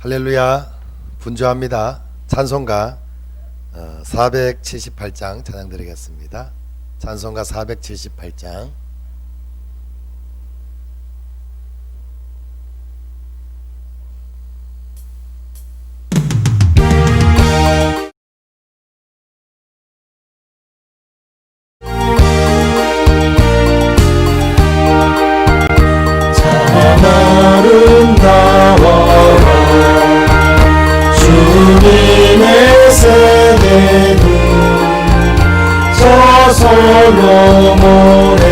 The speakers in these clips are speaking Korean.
할렐루야. 분주합니다. 찬송가 478장 찬양 드리겠습니다. 찬송가 478장. 주님의 세계는 저 솔로몬의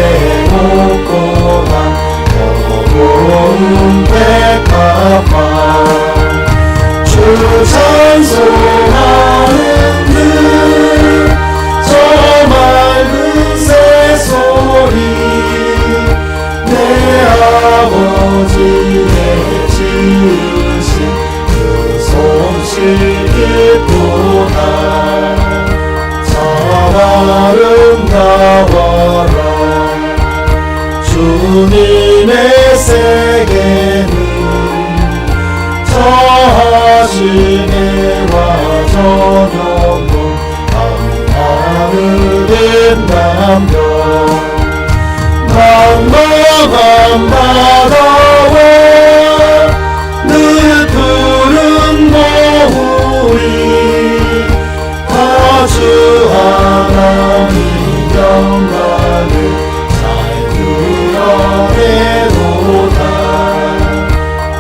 높고난 고운 백합화 주 찬송하는 저 맑은 새소리 내 아버지의 지으신 손실 기쁘다 참 아름다워라 주님의 세계는 저 하늘에와 저녁은 하늘의 남녀 망망한 바다와 늘 푸른 노을이 다 주 하나님 영광을 잘 드러내도다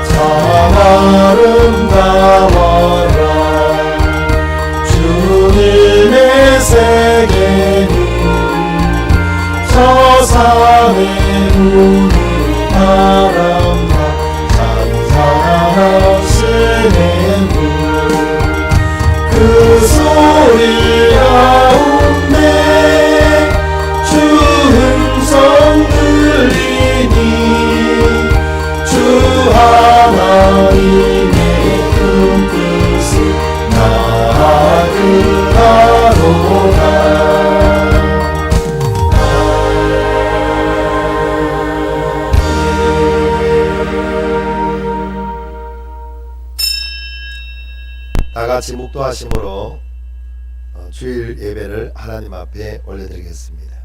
참 아름다워라 주님의 세계는 저 산에 우는 바람과 산사하시는 그 소리 가운데 주 음성 들리니 주 하나님의 큰 뜻을 나아그하로다 다같이 묵도하심으로 주일 예배를 하나님 앞에 올려드리겠습니다.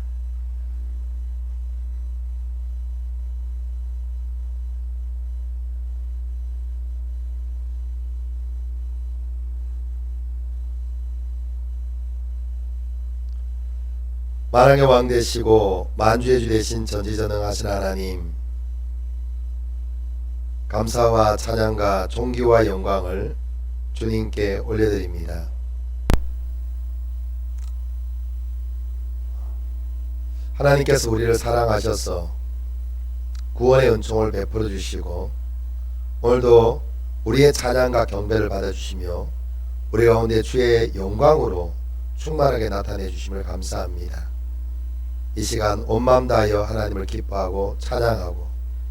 만왕의 왕 되시고 만주의 주 되신 전지전능하신 하나님, 감사와 찬양과 존귀와 영광을 주님께 올려드립니다. 하나님께서 우리를 사랑하셔서 구원의 은총을 베풀어 주시고 오늘도 우리의 찬양과 경배를 받아주시며 우리 가운데 주의 영광으로 충만하게 나타내 주심을 감사합니다. 이 시간 온 마음 다하여 하나님을 기뻐하고 찬양하고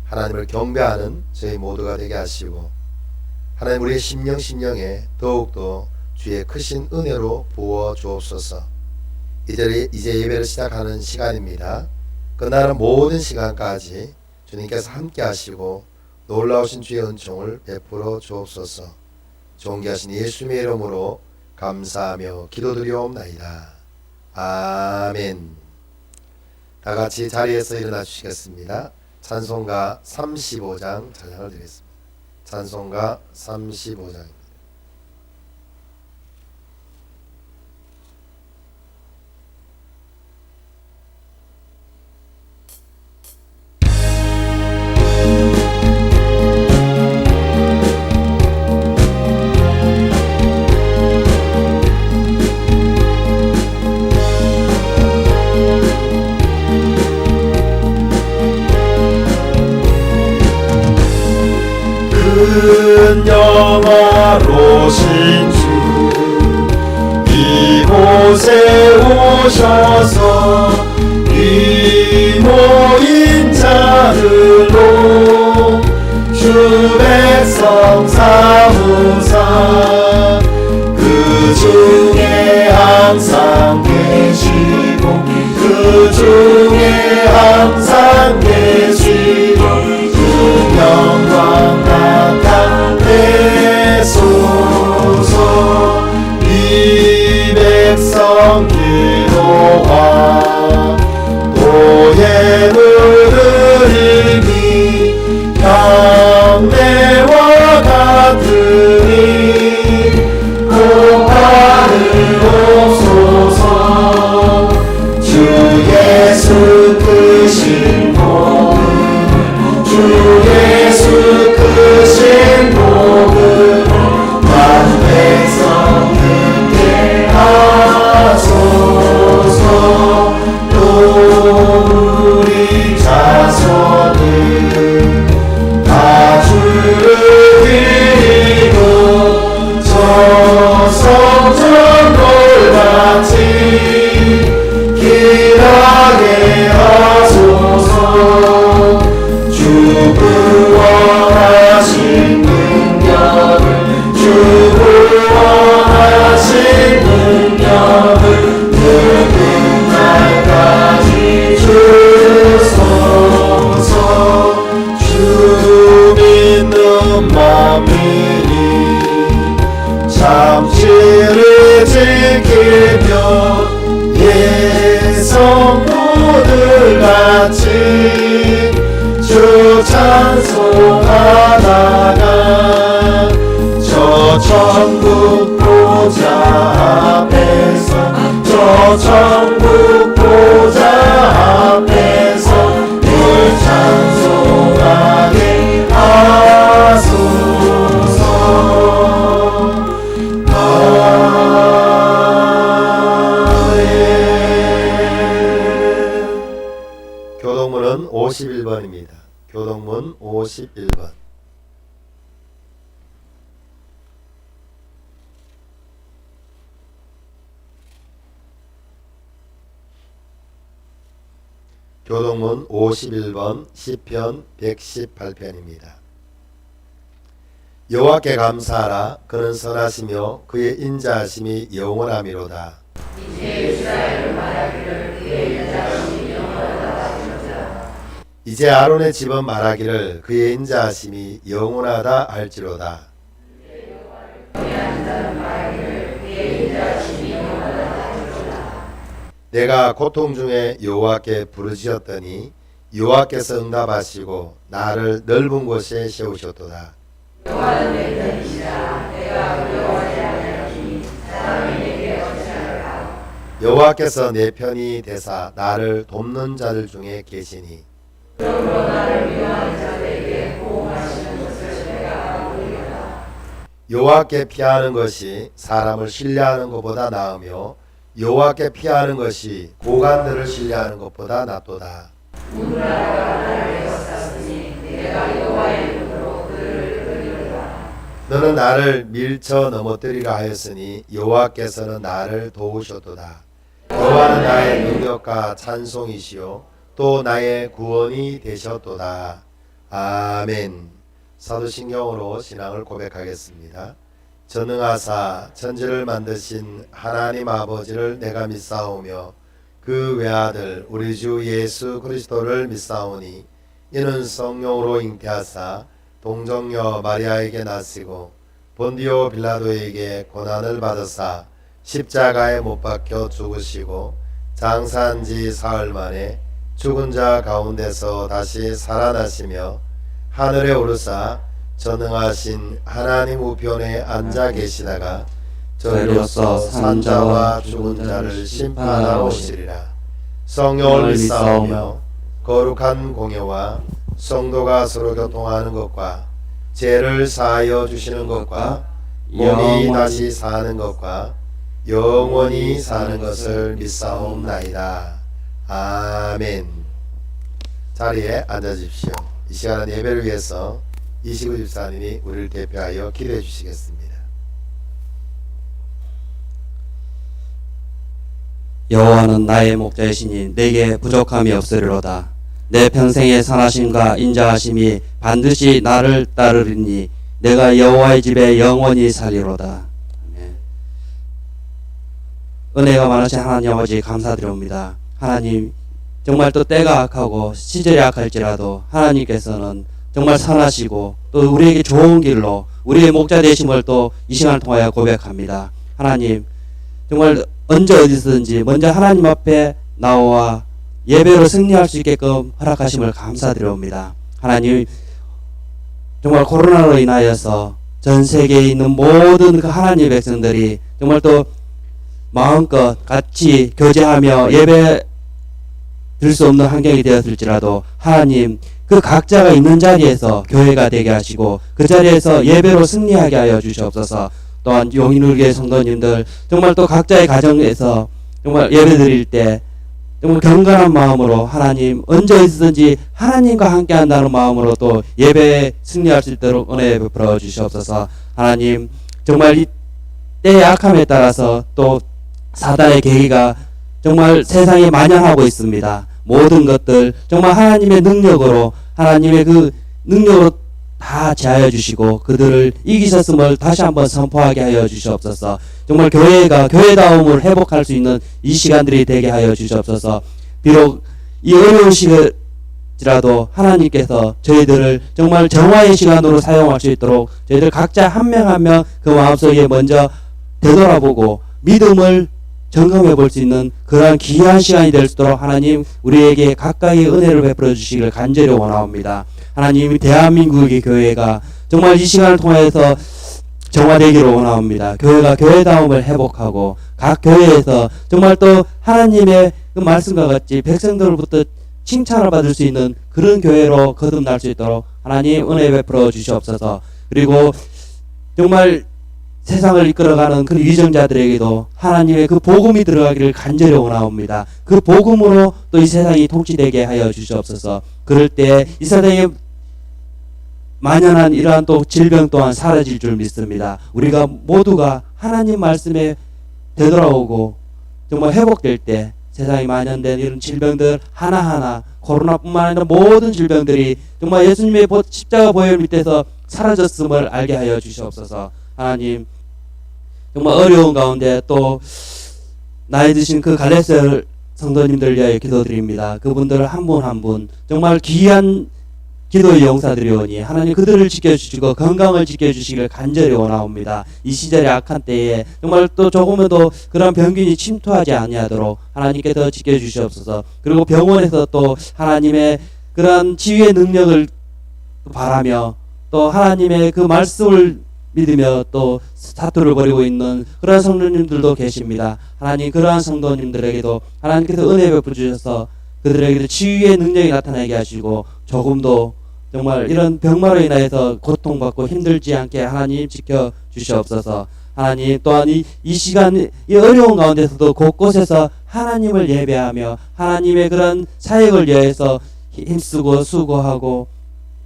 하나님을 경배하는 저희 모두가 되게 하시고 하나님 우리의 심령에 더욱더 주의 크신 은혜로 부어 주옵소서. 이제 예배를 시작하는 시간입니다. 끝나는 모든 시간까지 주님께서 함께 하시고 놀라우신 주의 은총을 베풀어 주옵소서. 존귀하신 예수님의 이름으로 감사하며 기도드리옵나이다. 아멘. 다같이 자리에서 일어나 주시겠습니다. 찬송가 35장 찬양을 드리겠습니다. 찬송가 35장입니다. 큰 영화로신 주 이곳에 오셔서 이 모인 자들로 주 백성 삼으사 그 중에 항상 계시고 그 중에 항상 계시고 그 영광 나타내 구원하신 능력을 주 구원하신 능력을 그날까지 주소서. 주 믿는 만민이 잠시를 지키며 예성부들 같이 주 찬송하다가 저 천국 보좌 앞에서 저 천국 보좌 앞에서 늘 찬송하게 하소서. 교동문은 51번입니다. 교동문 51번. 교동문 51번 시편 118편입니다. 여호와께 감사하라. 그는 선하시며 그의 인자하심이 영원하미로다. 이제 아론의 집은 말하기를 그의 인자하심이 영원하다 할지로다. 내가 고통 중에 여호와께 부르짖었더니 여호와께서 응답하시고 나를 넓은 곳에 세우셨도다. 여호와는 내 편이시라. 내가 두려워하지 아니하노니 사람이 내게 어찌하리까. 여호와께서 내 편이 되사 나를 돕는 자들 중에 계시니 그러므로 나를 미워하는 자들에게 보호하시는 것을 내가 보리로다. 여호와께 피하는 것이 사람을 신뢰하는 것보다 나으며 여호와께 피하는 것이 고관들을 신뢰하는 것보다 낫도다. 문나라가 나를 에워쌌으니 내가 여호와의 눈으로 그를 끌리로다. 너는 나를 밀쳐 넘어뜨리라 하였으니 여호와께서는 나를 도우셨도다. 여호와는 나의 능력과 찬송이시요 또 나의 구원이 되셨도다. 아멘. 사도신경으로 신앙을 고백하겠습니다. 전능하사 천지를 만드신 하나님 아버지를 내가 믿사오며 그 외아들 우리 주 예수 그리스도를 믿사오니 이는 성령으로 잉태하사 동정녀 마리아에게 나시고 본디오 빌라도에게 고난을 받으사 십자가에 못 박혀 죽으시고 장사한 지 사흘 만에 죽은 자 가운데서 다시 살아나시며 하늘에 오르사 전능하신 하나님 우편에 앉아 계시다가 저리로서 산자와 죽은 자를 심판하러 오시리라. 성령을 믿사오며 거룩한 공예와 성도가 서로 교통하는 것과 죄를 사하여 주시는 것과 몸이 다시 사는 것과 영원히 사는 것을 믿사옵나이다. 아멘. 자리에 앉아주십시오. 이 시간은 예배를 위해서 이시구 집사님이 우리를 대표하여 기도해 주시겠습니다. 여호와는 나의 목자이시니 내게 부족함이 없으리로다. 내 평생의 선하심과 인자하심이 반드시 나를 따르리니 내가 여호와의 집에 영원히 살리로다. 아멘. 은혜가 많으신 하나님 아버지 감사드립니다. 하나님 정말 또 때가 악하고 시절이 악할지라도 하나님께서는 정말 선하시고 또 우리에게 좋은 길로 우리의 목자 되심을 또 이 시간을 통하여 고백합니다. 하나님 정말 언제 어디서든지 먼저 하나님 앞에 나와 예배로 승리할 수 있게끔 허락하심을 감사드립니다. 하나님 정말 코로나로 인하여서 전 세계에 있는 모든 그 하나님의 백성들이 정말 또 마음껏 같이 교제하며 예배 들 수 없는 환경이 되었을지라도 하나님 그 각자가 있는 자리에서 교회가 되게 하시고 그 자리에서 예배로 승리하게 하여 주시옵소서. 또한 용인울교회 성도님들 정말 또 각자의 가정에서 정말 예배 드릴 때 정말 경건한 마음으로 하나님 언제 있든지 하나님과 함께 한다는 마음으로 또 예배에 승리할 수 있도록 은혜 베풀어 주시옵소서. 하나님 정말 이 때의 악함에 따라서 또 사단의 계기가 정말 세상에 만연하고 있습니다. 모든 것들 정말 하나님의 능력으로 하나님의 그 능력으로 다 제하여 주시고 그들을 이기셨음을 다시 한번 선포하게 하여 주시옵소서. 정말 교회가 교회다움을 회복할 수 있는 이 시간들이 되게 하여 주시옵소서. 비록 이 어려운 시간이라도 하나님께서 저희들을 정말 정화의 시간으로 사용할 수 있도록 저희들 각자 한 명 한 명 그 마음속에 먼저 되돌아보고 믿음을 점검해 볼 수 있는 그러한 귀한 시간이 될 수 있도록 하나님 우리에게 각각의 은혜를 베풀어 주시기를 간절히 원하옵니다. 하나님 대한민국의 교회가 정말 이 시간을 통해서 정화되기를 원하옵니다. 교회가 교회다움을 회복하고 각 교회에서 정말 또 하나님의 그 말씀과 같이 백성들로부터 칭찬을 받을 수 있는 그런 교회로 거듭날 수 있도록 하나님 은혜 베풀어 주시옵소서. 그리고 정말 세상을 이끌어가는 그 위정자들에게도 하나님의 그 복음이 들어가기를 간절히 원하옵니다. 그 복음으로 또 이 세상이 통치되게 하여 주시옵소서. 그럴 때 이 세상에 만연한 이러한 또 질병 또한 사라질 줄 믿습니다. 우리가 모두가 하나님 말씀에 되돌아오고 정말 회복될 때 세상에 만연된 이런 질병들 하나하나 코로나뿐만 아니라 모든 질병들이 정말 예수님의 십자가 보혈 밑에서 사라졌음을 알게 하여 주시옵소서. 하나님 정말 어려운 가운데 또 나이 드신 그 갈레스 성도님들 위하여 기도드립니다. 그분들 한 분 한 분 정말 귀한 기도의 용사들이오니 하나님 그들을 지켜주시고 건강을 지켜주시기를 간절히 원하옵니다. 이 시절의 악한 때에 정말 또 조금에도 그런 병균이 침투하지 아니하도록 하나님께서 지켜주시옵소서. 그리고 병원에서 또 하나님의 그런 치유의 능력을 바라며 또 하나님의 그 말씀을 믿으며 또 사투를 벌이고 있는 그러한 성도님들도 계십니다. 하나님 그러한 성도님들에게도 하나님께서 은혜 베풀어 주셔서 그들에게도 치유의 능력이 나타나게 하시고 조금도 정말 이런 병마로 인하여서 고통받고 힘들지 않게 하나님 지켜주시옵소서. 하나님 또한 이 시간 이 어려운 가운데서도 곳곳에서 하나님을 예배하며 하나님의 그런 사역을 위해서 힘쓰고 수고하고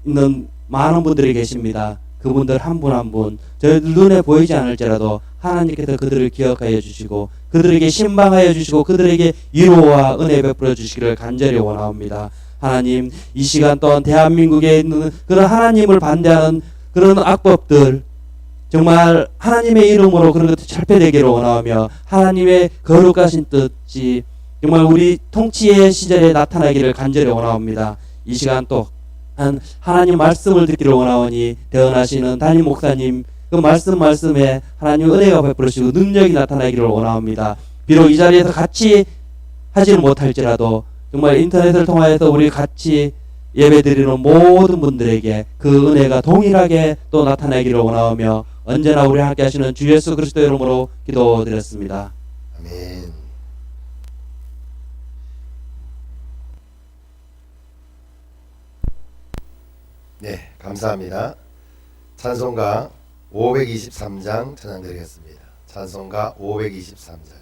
있는 많은 분들이 계십니다. 그분들 한 분 한 분 저희들 눈에 보이지 않을지라도 하나님께서 그들을 기억하여 주시고 그들에게 신방하여 주시고 그들에게 위로와 은혜 베풀어 주시기를 간절히 원하옵니다. 하나님 이 시간 또한 대한민국에 있는 그런 하나님을 반대하는 그런 악법들 정말 하나님의 이름으로 그런 것들 철폐되기를 원하오며 하나님의 거룩하신 뜻이 정말 우리 통치의 시절에 나타나기를 간절히 원하옵니다. 이 시간 또 하나님 말씀을 듣기를 원하오니 대언하시는 담임 목사님 그 말씀에 하나님 은혜가 베풀으시고 능력이 나타나기를 원하옵니다. 비록 이 자리에서 같이 하지는 못할지라도 정말 인터넷을 통하여서 우리 같이 예배드리는 모든 분들에게 그 은혜가 동일하게 또 나타나기를 원하오며 언제나 우리 함께 하시는 주 예수 그리스도 이름으로 기도드렸습니다. 아멘. 네, 감사합니다. 찬송가 523장 찬양드리겠습니다. 찬송가 523장.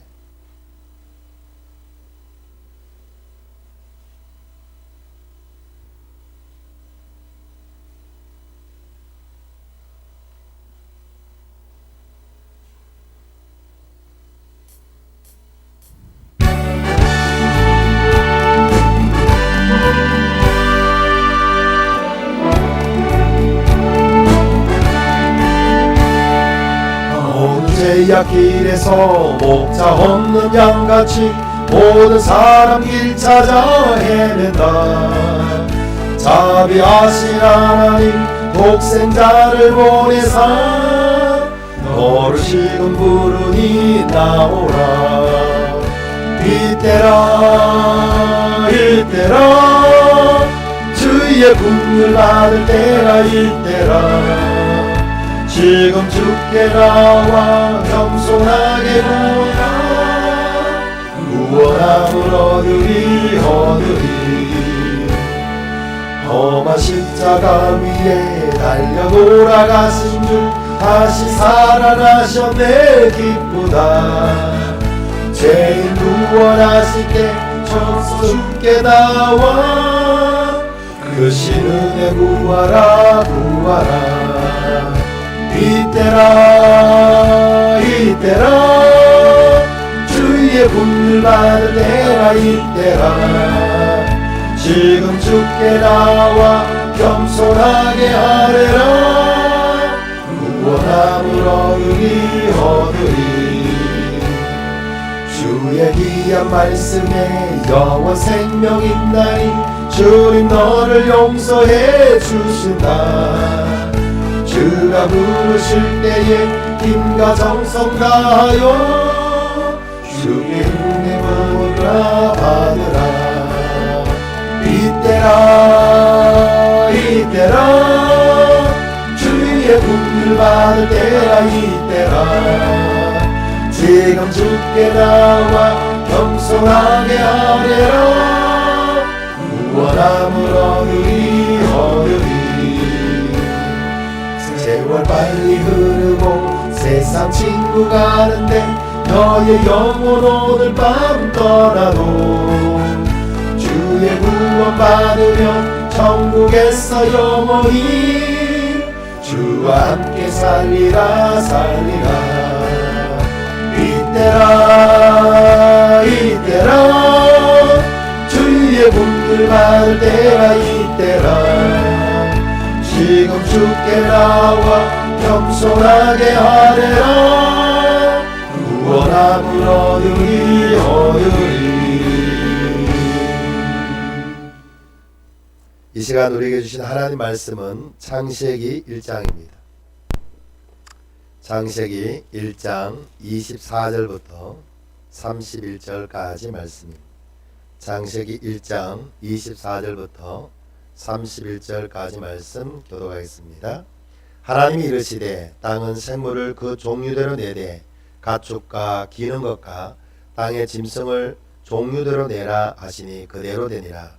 언제야 길에서 목자 없는 양같이 모든 사람 길 찾아 헤맨다. 자비하신 하나님 독생자를 보내사 너를 지금 부르니 나오라. 이때라 이때라 주의 국률 받을 때라. 이때라 지금 주께 나와 겸손하게 구원함을 얻으리. 험한 십자가 위에 달려 돌아가신 주 다시 살아나셨네. 기쁘다. 죄인 구원하실 때 천수 주께 나와 그 신은혜 구하라. 이때라 주의 분을 받을 때라. 이때라 지금 주께 나와 겸손하게 하래라. 구원함을 얻으리. 주의 귀한 말씀에 영원 생명 있나니 주님 너를 용서해 주신다. 주가 부르실 때에 힘과 정성 다하여 주의 은혜를 받으라. 이때라 주의 분을 받을 때라. 이때라 지금 주께 나와 겸손하게 하래라. 구원함을 얻으리. 세월 빨리 흐르고 세상 친구 가는데 너의 영혼 오늘 밤 떠나도 주의 구원 받으면 천국에서 영원히 주와 함께 살리라. 이때라 주의 분을 받을 때라. 이때라 지금 주께 나와 겸손하게 하래라. 구원함을 얻으리. 이 시간 우리에게 주신 하나님 말씀은 창세기 1장입니다. 창세기 1장 24절부터 31절까지 말씀입니다. 창세기 1장 24절부터 31절까지 말씀 교독하겠습니다. 하나님이 이르시되 땅은 생물을 그 종류대로 내되 가축과 기는 것과 땅의 짐승을 종류대로 내라 하시니 그대로 되니라.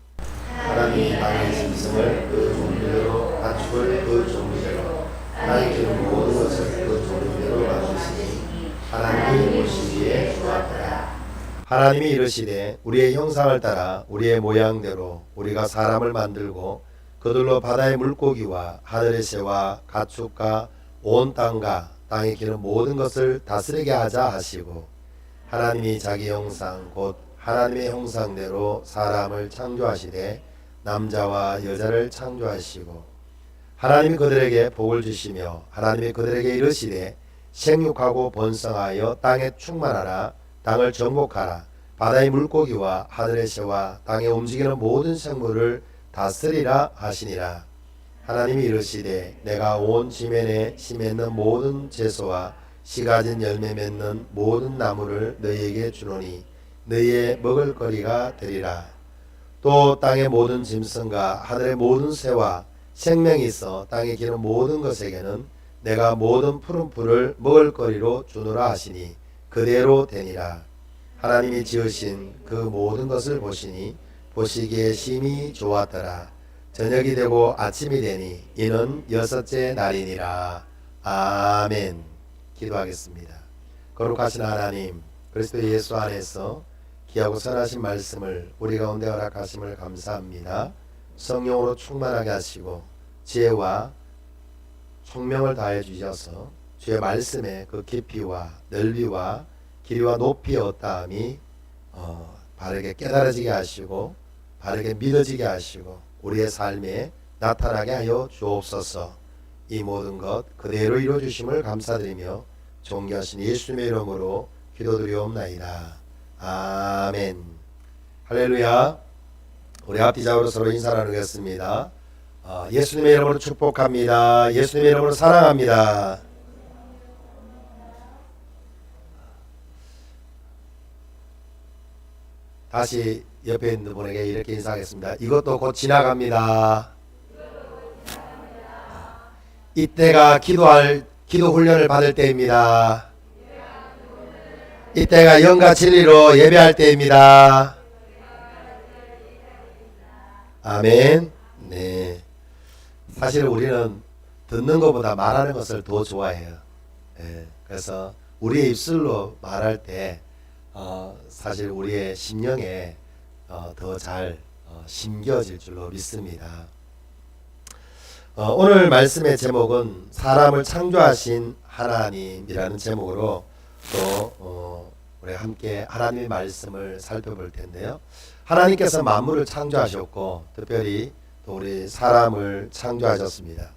하나님이 땅의 짐승을 그 종류대로 가축을 그 종류대로 땅에 기는 모든 것을 그 종류대로 만드시니 하나님이 보시기에 좋았더라. 하나님이 이르시되 우리의 형상을 따라 우리의 모양대로 우리가 사람을 만들고 그들로 바다의 물고기와 하늘의 새와 가축과 온 땅과 땅에 기는 모든 것을 다스리게 하자 하시고 하나님이 자기 형상 곧 하나님의 형상대로 사람을 창조하시되 남자와 여자를 창조하시고 하나님이 그들에게 복을 주시며 하나님이 그들에게 이르시되 생육하고 번성하여 땅에 충만하라. 땅을 정복하라. 바다의 물고기와 하늘의 새와 땅에 움직이는 모든 생물을 다스리라 하시니라. 하나님이 이르시되 내가 온 지면에 씨 맺는 모든 채소와 씨 가진 열매 맺는 모든 나무를 너희에게 주노니 너희의 먹을거리가 되리라. 또 땅의 모든 짐승과 하늘의 모든 새와 생명이 있어 땅에 기는 모든 것에게는 내가 모든 푸른 풀을 먹을거리로 주노라 하시니 그대로 되니라. 하나님이 지으신 그 모든 것을 보시니 보시기에 심히 좋았더라. 저녁이 되고 아침이 되니 이는 여섯째 날이니라. 아멘. 기도하겠습니다. 거룩하신 하나님, 그리스도 예수 안에서 귀하고 선하신 말씀을 우리 가운데 허락하심을 감사합니다. 성령으로 충만하게 하시고 지혜와 총명을 다해 주셔서 주의 말씀의 그 깊이와 넓이와 길이와 높이의 어떠함이 바르게 깨달아지게 하시고 바르게 믿어지게 하시고 우리의 삶에 나타나게 하여 주옵소서. 이 모든 것 그대로 이루어 주심을 감사드리며 존귀하신 예수님의 이름으로 기도드리옵나이다. 아멘. 할렐루야. 우리 앞뒤자으로 서로 인사 나누겠습니다. 예수님의 이름으로 축복합니다. 예수님의 이름으로 사랑합니다. 다시 옆에 있는 분에게 이렇게 인사하겠습니다. 이것도 곧 지나갑니다. 이때가 기도 훈련을 받을 때입니다. 이때가 영과 진리로 예배할 때입니다. 아멘. 네. 사실 우리는 듣는 것보다 말하는 것을 더 좋아해요. 네. 그래서 우리의 입술로 말할 때 사실 우리의 심령에 더 잘 심겨질 줄로 믿습니다. 오늘 말씀의 제목은 사람을 창조하신 하나님이라는 제목으로 또 우리 함께 하나님의 말씀을 살펴볼 텐데요. 하나님께서 만물을 창조하셨고 특별히 또 우리 사람을 창조하셨습니다.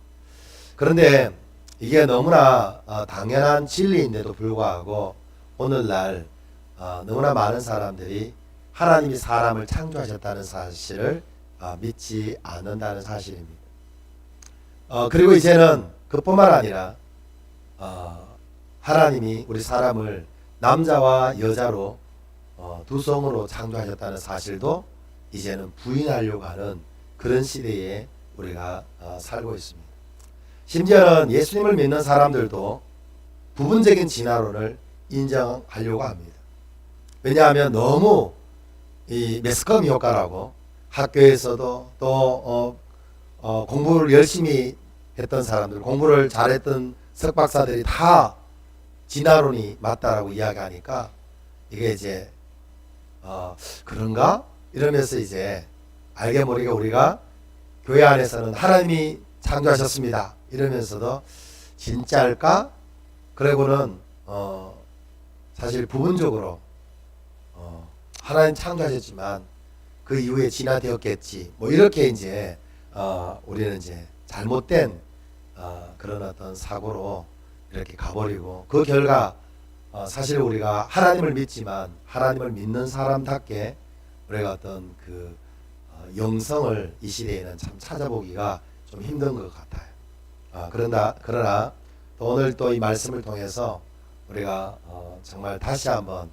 그런데 이게 너무나 당연한 진리인데도 불구하고 오늘날 너무나 많은 사람들이 하나님이 사람을 창조하셨다는 사실을 믿지 않는다는 사실입니다. 그리고 이제는 그뿐만 아니라 하나님이 우리 사람을 남자와 여자로 두 성으로 창조하셨다는 사실도 이제는 부인하려고 하는 그런 시대에 우리가 살고 있습니다. 심지어는 예수님을 믿는 사람들도 부분적인 진화론을 인정하려고 합니다. 왜냐하면 너무 이 매스컴 효과라고 학교에서도 또 공부를 열심히 했던 사람들, 공부를 잘했던 석박사들이 다 진화론이 맞다라고 이야기하니까 이게 이제 그런가? 이러면서 이제 알게 모르게 우리가 교회 안에서는 하나님이 창조하셨습니다 이러면서도 진짜일까? 그리고는 사실 부분적으로 하나님 창조하셨지만 그 이후에 진화되었겠지 뭐 이렇게 이제 우리는 이제 잘못된 그런 어떤 사고로 이렇게 가버리고 그 결과 사실 우리가 하나님을 믿지만 하나님을 믿는 사람답게 우리가 어떤 그 영성을 이 시대에는 참 찾아보기가 좀 힘든 것 같아요. 그러나 또 오늘 또 이 말씀을 통해서 우리가 정말 다시 한번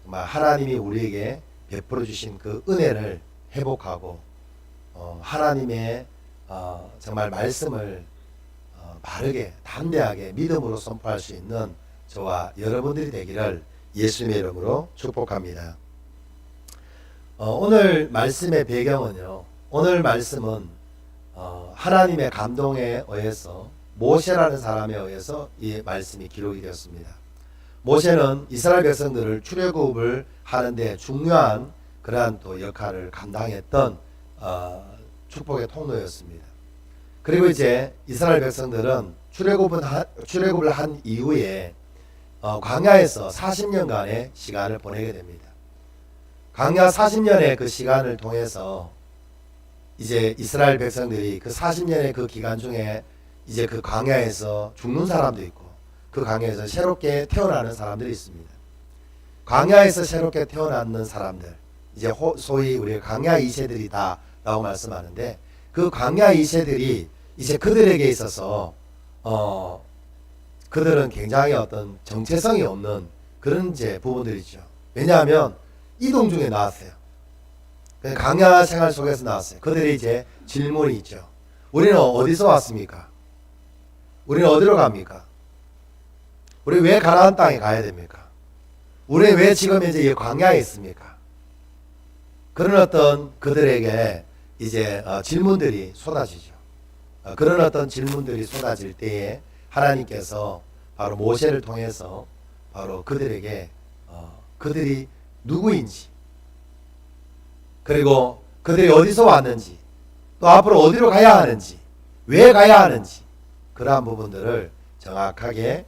정말 하나님이 우리에게 베풀어 주신 그 은혜를 회복하고 하나님의 정말 말씀을 바르게 담대하게 믿음으로 선포할 수 있는 저와 여러분들이 되기를 예수님의 이름으로 축복합니다. 오늘 말씀의 배경은요. 오늘 말씀은 하나님의 감동에 의해서 모세라는 사람에 의해서 이 말씀이 기록이 되었습니다. 모세는 이스라엘 백성들을 출애굽을 하는데 중요한 그러한 또 역할을 감당했던 축복의 통로였습니다. 그리고 이제 이스라엘 백성들은 출애굽을 한 이후에 광야에서 40년간의 시간을 보내게 됩니다. 광야 40년의 그 시간을 통해서 이제 이스라엘 백성들이 그 40년의 그 기간 중에 이제 그 광야에서 죽는 사람도 있고 그 광야에서 새롭게 태어나는 사람들이 있습니다. 광야에서 새롭게 태어나는 사람들, 이제 소위 우리가 광야 2세들이다 라고 말씀하는데 그 광야 2세들이 이제 그들에게 있어서 그들은 굉장히 어떤 정체성이 없는 그런 이제 부분들이죠. 왜냐하면 이동 중에 나왔어요. 광야 생활 속에서 나왔어요. 그들이 이제 질문이 있죠. 우리는 어디서 왔습니까? 우리는 어디로 갑니까? 우리 왜 가나안 땅에 가야 됩니까? 우리 왜 지금 이제 이 광야에 있습니까? 그런 어떤 그들에게 이제 질문들이 쏟아지죠. 그런 어떤 질문들이 쏟아질 때에 하나님께서 바로 모세를 통해서 바로 그들에게 그들이 누구인지 그리고 그들이 어디서 왔는지 또 앞으로 어디로 가야 하는지 왜 가야 하는지 그러한 부분들을 정확하게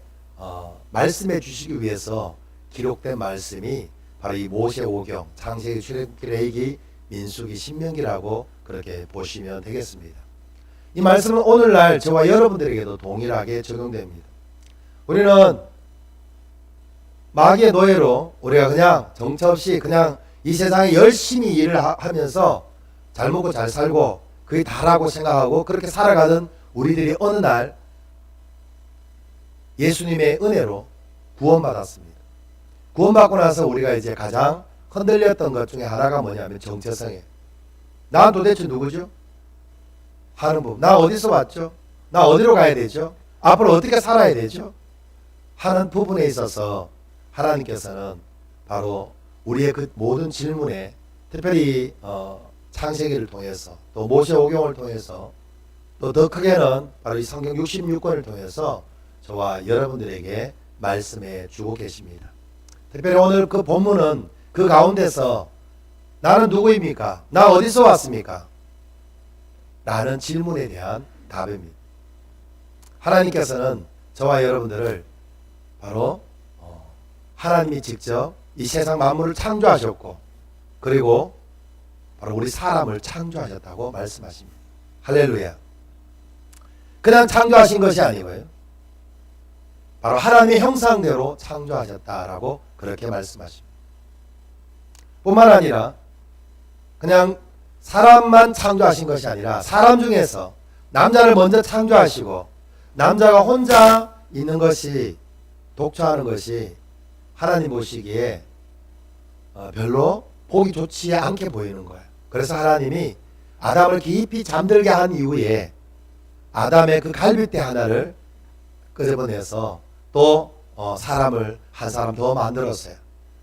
말씀해 주시기 위해서 기록된 말씀이 바로 이 모세오경, 창세기, 출애굽기, 레위기, 민수기, 신명기라고 그렇게 보시면 되겠습니다. 이 말씀은 오늘날 저와 여러분들에게도 동일하게 적용됩니다. 우리는 마귀의 노예로 우리가 그냥 정처 없이 그냥 이 세상에 열심히 일을 하면서 잘 먹고 잘 살고 그게 다라고 생각하고 그렇게 살아가는 우리들이 어느 날 예수님의 은혜로 구원받았습니다. 구원받고 나서 우리가 이제 가장 흔들렸던 것 중에 하나가 뭐냐면 정체성이에요. 나 도대체 누구죠? 하는 부분. 나 어디서 왔죠? 나 어디로 가야 되죠? 앞으로 어떻게 살아야 되죠? 하는 부분에 있어서 하나님께서는 바로 우리의 그 모든 질문에 특별히 창세기를 통해서 또 모세오경을 통해서 또 더 크게는 바로 이 성경 66권을 통해서 저와 여러분들에게 말씀해 주고 계십니다. 특별히 오늘 그 본문은 그 가운데서 나는 누구입니까? 나 어디서 왔습니까? 라는 질문에 대한 답입니다. 하나님께서는 저와 여러분들을 바로 하나님이 직접 이 세상 만물을 창조하셨고 그리고 바로 우리 사람을 창조하셨다고 말씀하십니다. 할렐루야. 그냥 창조하신 것이 아니고요. 바로 하나님의 형상대로 창조하셨다라고 그렇게 말씀하십니다. 뿐만 아니라 그냥 사람만 창조하신 것이 아니라 사람 중에서 남자를 먼저 창조하시고 남자가 혼자 있는 것이 독처하는 것이 하나님 보시기에 별로 보기 좋지 않게 보이는 거예요. 그래서 하나님이 아담을 깊이 잠들게 한 이후에 아담의 그 갈빗대 하나를 끄집어내서 또 사람을 한 사람 더 만들었어요.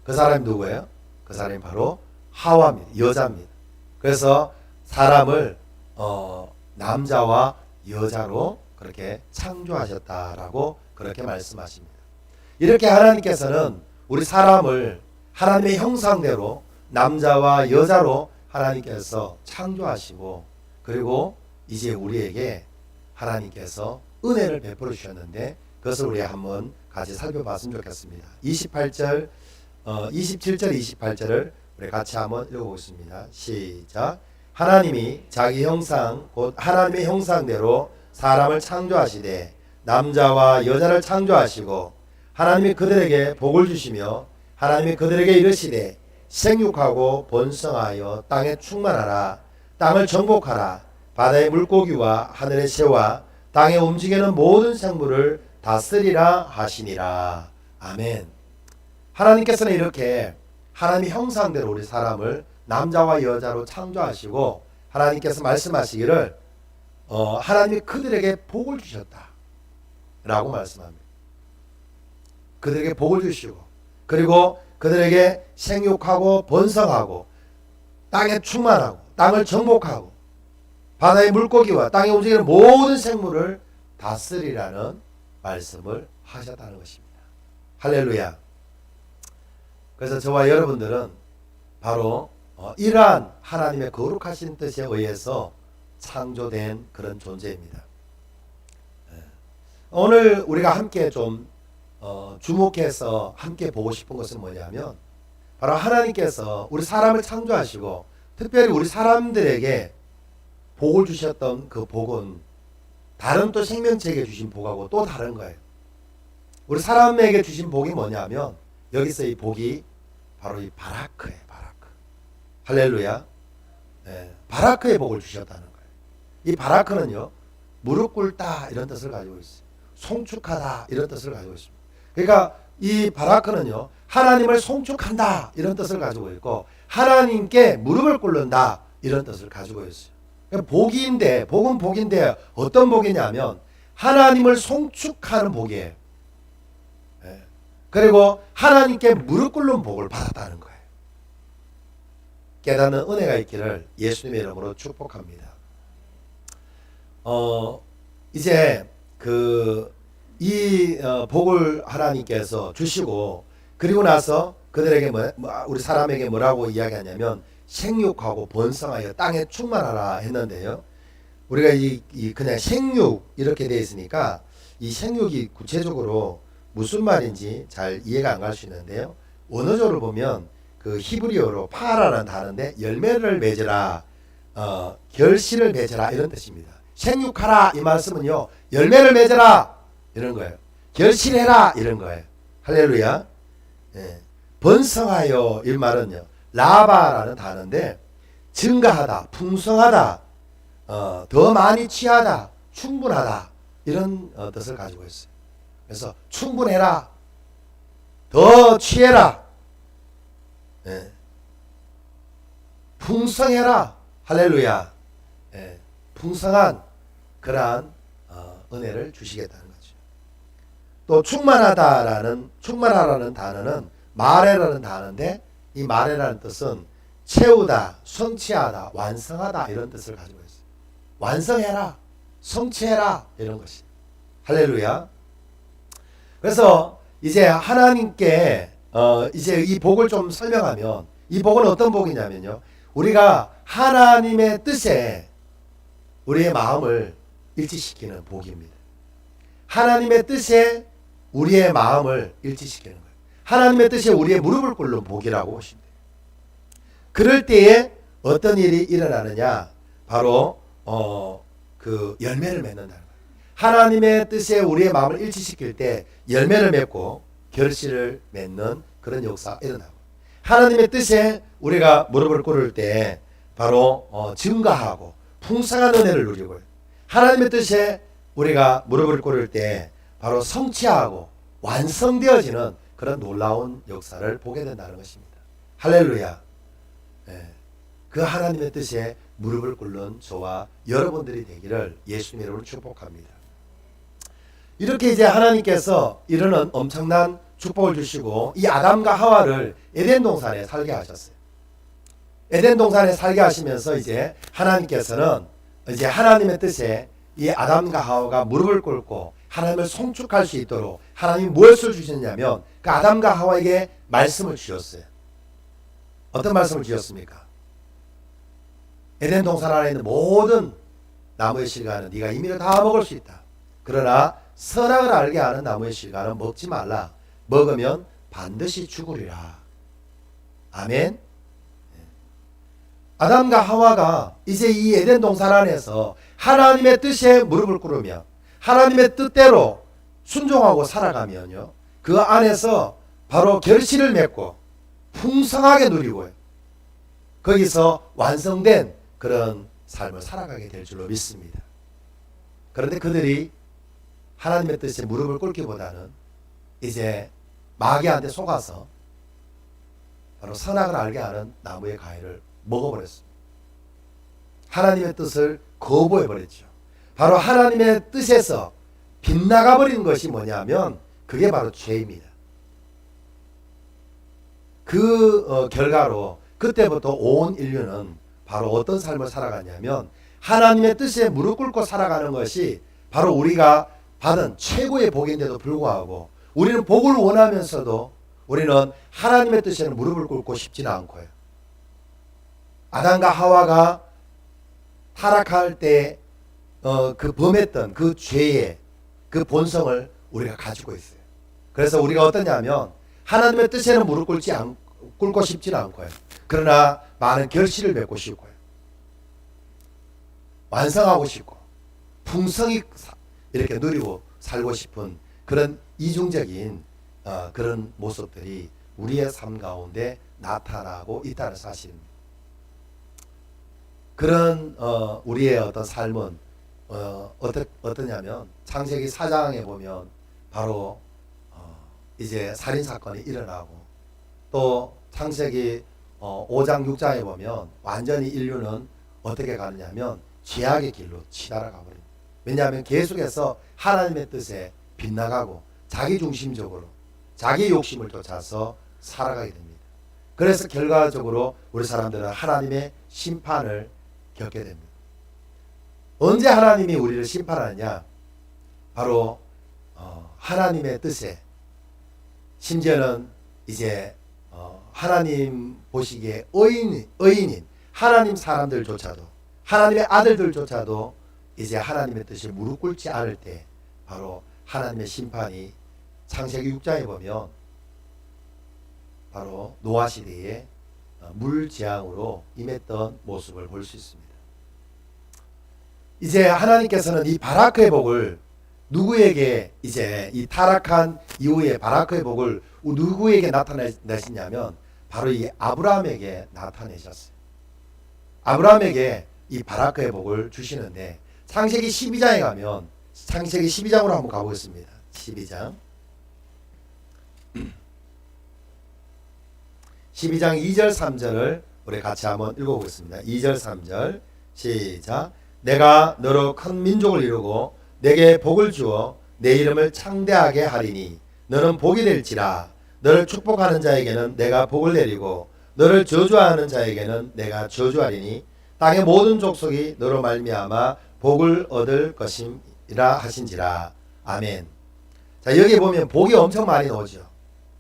그 사람이 누구예요? 그 사람이 바로 하와입니다. 여자입니다. 그래서 사람을 남자와 여자로 그렇게 창조하셨다라고 그렇게 말씀하십니다. 이렇게 하나님께서는 우리 사람을 하나님의 형상대로 남자와 여자로 하나님께서 창조하시고 그리고 이제 우리에게 하나님께서 은혜를 베풀어 주셨는데 그것을 우리 한번 같이 살펴봤으면 좋겠습니다. 27절 28절을 우리 같이 한번 읽어보겠습니다. 시작. 하나님이 자기 형상 곧 하나님의 형상대로 사람을 창조하시되 남자와 여자를 창조하시고 하나님이 그들에게 복을 주시며 하나님이 그들에게 이르시되 생육하고 번성하여 땅에 충만하라. 땅을 정복하라. 바다의 물고기와 하늘의 새와 땅에 움직이는 모든 생물을 다스리라 하시니라. 아멘. 하나님께서는 이렇게 하나님의 형상대로 우리 사람을 남자와 여자로 창조하시고 하나님께서 말씀하시기를 하나님이 그들에게 복을 주셨다 라고 말씀합니다. 그들에게 복을 주시고 그리고 그들에게 생육하고 번성하고 땅에 충만하고 땅을 정복하고 바다의 물고기와 땅에 움직이는 모든 생물을 다스리라는 말씀을 하셨다는 것입니다. 할렐루야. 그래서 저와 여러분들은 바로 이러한 하나님의 거룩하신 뜻에 의해서 창조된 그런 존재입니다. 오늘 우리가 함께 좀 주목해서 함께 보고 싶은 것은 뭐냐면 바로 하나님께서 우리 사람을 창조하시고 특별히 우리 사람들에게 복을 주셨던 그 복은 다른 또 생명체에게 주신 복하고 또 다른 거예요. 우리 사람에게 주신 복이 뭐냐면 여기서 이 복이 바로 이 바라크예요. 바라크. 할렐루야. 바라크의 복을 주셨다는 거예요. 이 바라크는요 무릎 꿇다 이런 뜻을 가지고 있어요. 송축하다 이런 뜻을 가지고 있습니다. 그러니까 이 바라크는요 하나님을 송축한다 이런 뜻을 가지고 있고 하나님께 무릎을 꿇는다 이런 뜻을 가지고 있어요. 그러니까 복인데 복은 복인데 어떤 복이냐면 하나님을 송축하는 복이에요. 그리고 하나님께 무릎 꿇는 복을 받았다는 거예요. 깨닫는 은혜가 있기를 예수님의 이름으로 축복합니다. 이제 이 복을 하나님께서 주시고 그리고 나서 그들에게 우리 사람에게 뭐라고 이야기하냐면 생육하고 번성하여 땅에 충만하라 했는데요. 우리가 그냥 생육 이렇게 되어 있으니까 이 생육이 구체적으로 무슨 말인지 잘 이해가 안 갈 수 있는데요. 원어적으로 보면 그 히브리어로 파라라는 단어인데 열매를 맺으라, 결실을 맺으라 이런 뜻입니다. 생육하라 이 말씀은요 열매를 맺으라 이런 거예요. 결실해라 이런 거예요. 할렐루야. 번성하여 이 말은요 라바라는 단어인데 증가하다, 풍성하다, 더 많이 취하다, 충분하다 이런 뜻을 가지고 있어요. 그래서 충분해라, 더 취해라, 풍성해라. 할렐루야. 풍성한 그러한 은혜를 주시겠다는 거죠. 또 충만하라는 단어는 마레라는 단어인데 이 마레라는 뜻은 채우다, 성취하다, 완성하다 이런 뜻을 가지고 있어요. 완성해라, 성취해라 이런 것이. 할렐루야. 그래서 이제 하나님께 이제 이 복을 좀 설명하면 이 복은 어떤 복이냐면요. 우리가 하나님의 뜻에 우리의 마음을 일치시키는 복입니다. 하나님의 뜻에 우리의 마음을 일치시키는 거예요. 하나님의 뜻에 우리의 무릎을 꿇는 복이라고 보시면 돼요. 그럴 때에 어떤 일이 일어나느냐? 바로 그 열매를 맺는다는 거예요. 하나님의 뜻에 우리의 마음을 일치시킬 때 열매를 맺고 결실을 맺는 그런 역사가 일어나고, 하나님의 뜻에 우리가 무릎을 꿇을 때 바로 증가하고 풍성한 은혜를 누리고요. 하나님의 뜻에 우리가 무릎을 꿇을 때 바로 성취하고 완성되어지는 그런 놀라운 역사를 보게 된다는 것입니다. 할렐루야. 그 하나님의 뜻에 무릎을 꿇는 저와 여러분들이 되기를 예수님 이름으로 축복합니다. 이렇게 이제 하나님께서 이르는 엄청난 축복을 주시고 이 아담과 하와를 에덴 동산에 살게 하셨어요. 에덴 동산에 살게 하시면서 이제 하나님께서는 이제 하나님의 뜻에 이 아담과 하와가 무릎을 꿇고 하나님을 송축할 수 있도록 하나님이 무엇을 주셨냐면 그 아담과 하와에게 말씀을 주셨어요. 어떤 말씀을 주셨습니까? 에덴 동산 안에 있는 모든 나무의 실과는 네가 임의로 다 먹을 수 있다. 그러나 선악을 알게 하는 나무의 실과는 먹지 말라. 먹으면 반드시 죽으리라. 아멘. 아담과 하와가 이제 이 에덴 동산 안에서 하나님의 뜻에 무릎을 꿇으며 하나님의 뜻대로 순종하고 살아가면요, 그 안에서 바로 결실을 맺고 풍성하게 누리고요, 거기서 완성된 그런 삶을 살아가게 될 줄로 믿습니다. 그런데 그들이 하나님의 뜻에 무릎을 꿇기보다는 이제 마귀한테 속아서 바로 선악을 알게 하는 나무의 과일을 먹어버렸습니다. 하나님의 뜻을 거부해버렸죠. 바로 하나님의 뜻에서 빗나가버린 것이 뭐냐면 그게 바로 죄입니다. 그 결과로 그때부터 온 인류는 바로 어떤 삶을 살아갔냐면 하나님의 뜻에 무릎 꿇고 살아가는 것이 바로 우리가 받은 최고의 복인데도 불구하고 우리는 복을 원하면서도 우리는 하나님의 뜻에는 무릎을 꿇고 싶지는 않고요. 아담과 하와가 타락할 때 그 범했던 그 죄의 그 본성을 우리가 가지고 있어요. 그래서 우리가 어떠냐면 하나님의 뜻에는 무릎 꿇고 싶지는 않고요. 그러나 많은 결실을 맺고 싶고요. 완성하고 싶고 풍성히 이렇게 누리고 살고 싶은 그런 이중적인 그런 모습들이 우리의 삶 가운데 나타나고 있다는 사실입니다. 그런 우리의 어떤 삶은 어떠냐면 창세기 4장에 보면 바로 이제 살인사건이 일어나고, 또 창세기 5장 6장에 보면 완전히 인류는 어떻게 가느냐면 죄악의 길로 치달아 가버립니다. 왜냐하면 계속해서 하나님의 뜻에 빗나가고 자기중심적으로 자기 욕심을 쫓아서 살아가게 됩니다. 그래서 결과적으로 우리 사람들은 하나님의 심판을 겪게 됩니다. 언제 하나님이 우리를 심판하느냐? 바로 하나님의 뜻에, 심지어는 이제 하나님 보시기에 의인인 하나님 사람들조차도, 하나님의 아들들조차도 이제 하나님의 뜻에 무릎 꿇지 않을 때 바로 하나님의 심판이 창세기 6장에 보면 바로 노아 시대에 물재앙으로 임했던 모습을 볼 수 있습니다. 이제 하나님께서는 이 바라크의 복을 누구에게, 이제 이 타락한 이후에 바라크의 복을 누구에게 나타내시냐면 바로 이 아브라함에게 나타내셨어요. 아브라함에게 이 바라크의 복을 주시는데 창세기 12장에 가면, 창세기 12장으로 한번 가보겠습니다. 12장 2절 3절을 우리 같이 한번 읽어보겠습니다. 2절 3절 시작. 내가 너로 큰 민족을 이루고 내게 복을 주어 내 이름을 창대하게 하리니 너는 복이 될지라. 너를 축복하는 자에게는 내가 복을 내리고 너를 저주하는 자에게는 내가 저주하리니 땅의 모든 족속이 너로 말미암아 복을 얻을 것임이라 하신지라. 아멘. 자, 여기 보면 복이 엄청 많이 나오죠.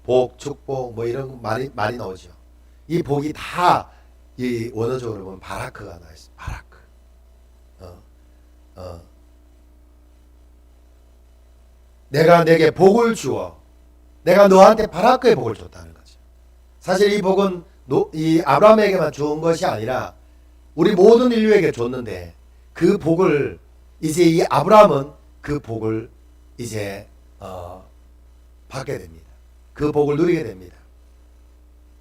복, 축복 뭐 이런 말이 많이 나오죠. 이 복이 다 이 원어적으로 보면 바라크가 나와 있어요. 바라크. 내가 내게 복을 주어, 내가 너한테 바라크의 복을 줬다는 거죠. 사실 이 복은 이 아브라함에게만 준 것이 아니라 우리 모든 인류에게 줬는데 그 복을 이제 이 아브라함은 그 복을 이제 받게 됩니다. 그 복을 누리게 됩니다.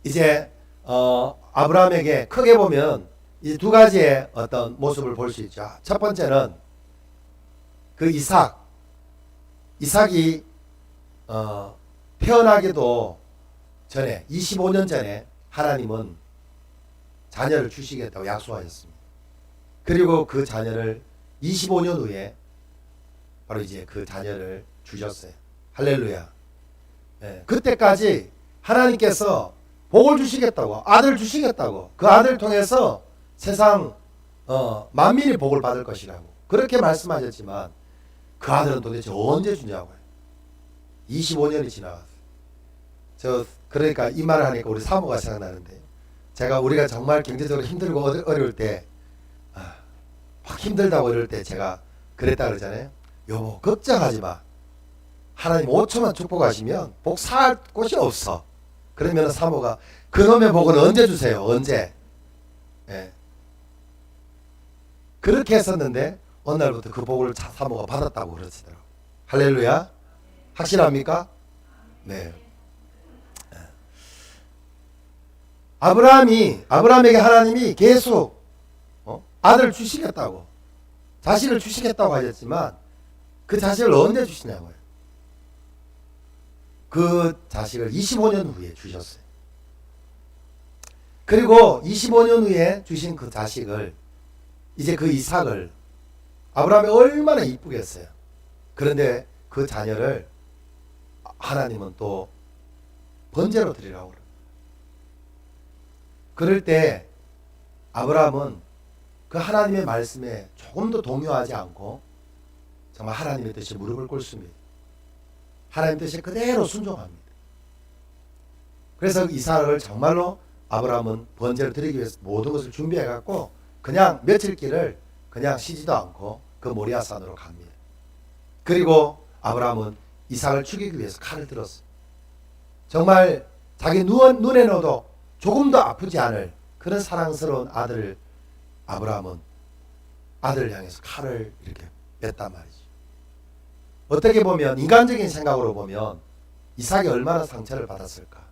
이제 아브라함에게 크게 보면 이제 두 가지의 어떤 모습을 볼 수 있죠. 첫 번째는 그 이삭이 태어나기도 전에 25년 전에 하나님은 자녀를 주시겠다고 약속하셨습니다. 그리고 그 자녀를 25년 후에 바로 이제 그 자녀를 주셨어요. 할렐루야. 예, 그때까지 하나님께서 복을 주시겠다고, 아들을 주시겠다고, 그 아들을 통해서 세상 만민이 복을 받을 것이라고 그렇게 말씀하셨지만 그 아들은 도대체 언제 주냐고요. 25년이 지나갔어요. 그러니까 이 말을 하니까 우리 사모가 생각나는데, 우리가 정말 경제적으로 힘들고 어려울 때, 막 힘들다고 이럴 때 제가 그랬다 그러잖아요. 여보, 걱정하지 마. 하나님 5초만 축복하시면 복 살 곳이 없어. 그러면 사모가 그놈의 복은 언제 주세요? 언제? 예. 그렇게 했었는데 어느 날부터 그 복을 사모가 받았다고 그러시더라고요. 할렐루야. 확실합니까? 네. 아브라함에게 하나님이 계속 아들을 주시겠다고, 자식을 주시겠다고 하셨지만 그 자식을 언제 주시냐고요. 그 자식을 25년 후에 주셨어요. 그리고 25년 후에 주신 그 자식을, 이제 그 이삭을 아브라함이 얼마나 이쁘겠어요. 그런데 그 자녀를 하나님은 또 번제로 드리라고 그래요. 그럴 때 아브라함은 그 하나님의 말씀에 조금도 동요하지 않고 정말 하나님의 뜻에 무릎을 꿇습니다. 하나님 뜻에 그대로 순종합니다. 그래서 이삭을 정말로 아브라함은 번제를 드리기 위해서 모든 것을 준비해 갖고 그냥 며칠 길을 그냥 쉬지도 않고 그 모리아산으로 갑니다. 그리고 아브라함은 이삭을 죽이기 위해서 칼을 들었어요. 정말 자기 눈에 넣어도 조금도 아프지 않을 그런 사랑스러운 아들을 아브라함은 아들을 향해서 칼을 이렇게 뺐단 말이죠. 어떻게 보면 인간적인 생각으로 보면 이삭이 얼마나 상처를 받았을까.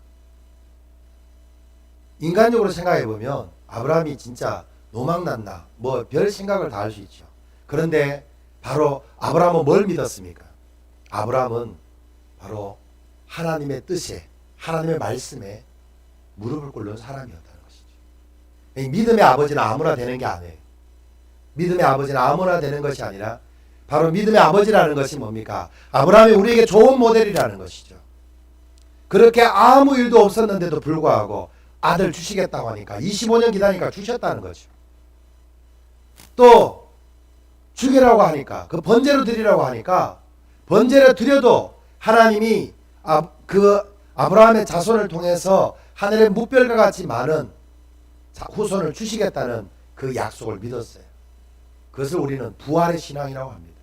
인간적으로 생각해 보면 아브라함이 진짜 노망났나 뭐 별 생각을 다 할 수 있죠. 그런데 바로 아브라함은 뭘 믿었습니까? 아브라함은 바로 하나님의 뜻에, 하나님의 말씀에 무릎을 꿇는 사람이었다는 것이죠. 믿음의 아버지는 아무나 되는 게 아니에요. 믿음의 아버지는 아무나 되는 것이 아니라 바로 믿음의 아버지라는 것이 뭡니까? 아브라함이 우리에게 좋은 모델이라는 것이죠. 그렇게 아무 일도 없었는데도 불구하고 아들 주시겠다고 하니까 25년 기다리니까 주셨다는 거죠. 또 죽이라고 하니까, 그 번제로 드리라고 하니까 번제로 드려도 하나님이 그 아브라함의 자손을 통해서 하늘의 무별과 같이 많은 후손을 주시겠다는 그 약속을 믿었어요. 그것을 우리는 부활의 신앙이라고 합니다.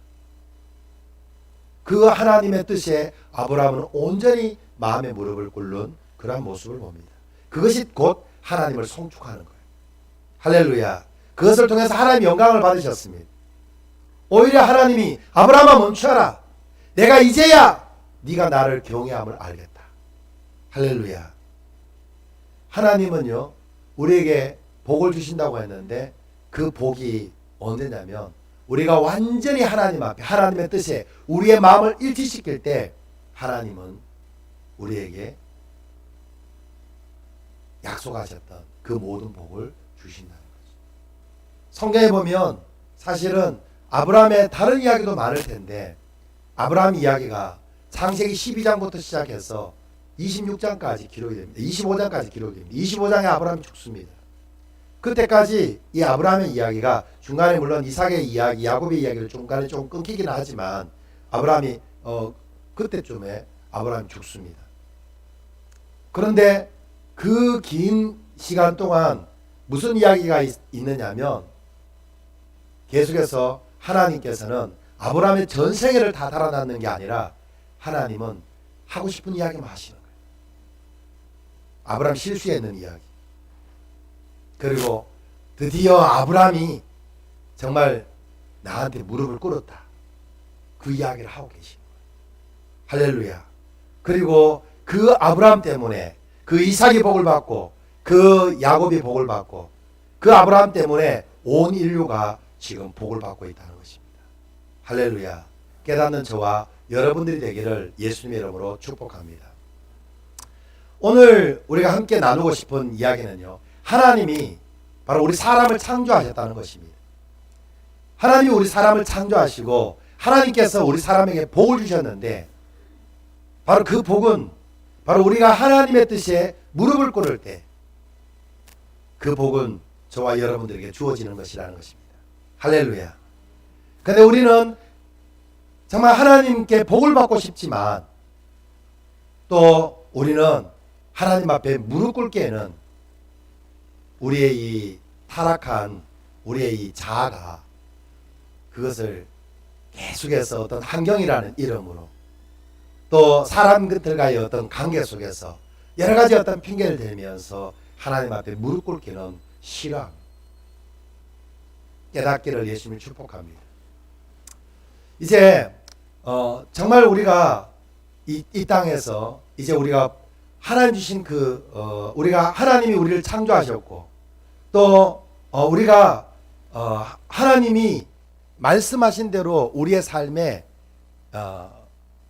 그 하나님의 뜻에 아브라함은 온전히 마음의 무릎을 꿇는 그러한 모습을 봅니다. 그것이 곧 하나님을 송축하는 거예요. 할렐루야. 그것을 통해서 하나님 영광을 받으셨습니다. 오히려 하나님이 아브라함아 멈춰라. 내가 이제야 네가 나를 경외함을 알겠다. 할렐루야. 하나님은요 우리에게 복을 주신다고 했는데 그 복이 언제냐면 우리가 완전히 하나님 앞에 하나님의 뜻에 우리의 마음을 일치시킬 때 하나님은 우리에게 약속하셨던 그 모든 복을 주신다는 거죠. 성경에 보면 사실은 아브라함의 다른 이야기도 많을 텐데 아브라함 이야기가 창세기 12장부터 시작해서 26장까지 기록이 됩니다. 25장까지 기록이 됩니다. 25장에 아브라함이 죽습니다. 그때까지 이 아브라함의 이야기가 중간에 물론 이삭의 이야기, 야곱의 이야기를 중간에 좀 끊기기는 하지만 아브라함이 그때쯤에 아브라함이 죽습니다. 그런데 그 긴 시간 동안 무슨 이야기가 있느냐면 계속해서 하나님께서는 아브라함의 전 세계를 다 달아나는 게 아니라 하나님은 하고 싶은 이야기만 하시는 거예요. 아브라함 실수했는 이야기. 그리고 드디어 아브라함이 정말 나한테 무릎을 꿇었다. 그 이야기를 하고 계시는 거예요. 할렐루야. 그리고 그 아브라함 때문에 그 이삭이 복을 받고 그 야곱이 복을 받고 그 아브라함 때문에 온 인류가 지금 복을 받고 있다는 것입니다. 할렐루야. 깨닫는 저와 여러분들이 되기를 예수님의 이름으로 축복합니다. 오늘 우리가 함께 나누고 싶은 이야기는요, 하나님이 바로 우리 사람을 창조하셨다는 것입니다. 하나님이 우리 사람을 창조하시고 하나님께서 우리 사람에게 복을 주셨는데, 바로 그 복은 바로 우리가 하나님의 뜻에 무릎을 꿇을 때 그 복은 저와 여러분들에게 주어지는 것이라는 것입니다. 할렐루야. 근데 우리는 정말 하나님께 복을 받고 싶지만 또 우리는 하나님 앞에 무릎 꿇기에는 우리의 이 타락한 우리의 이 자아가 그것을 계속해서 어떤 환경이라는 이름으로 또 사람들과의 어떤 관계 속에서 여러 가지 어떤 핑계를 대면서 하나님 앞에 무릎 꿇기는 싫어합니다. 깨닫기를 예수님을 축복합니다. 이제 정말 우리가 이 땅에서 이제 우리가 하나님 주신 우리가 하나님이 우리를 창조하셨고 또 우리가 하나님이 말씀하신 대로 우리의 삶에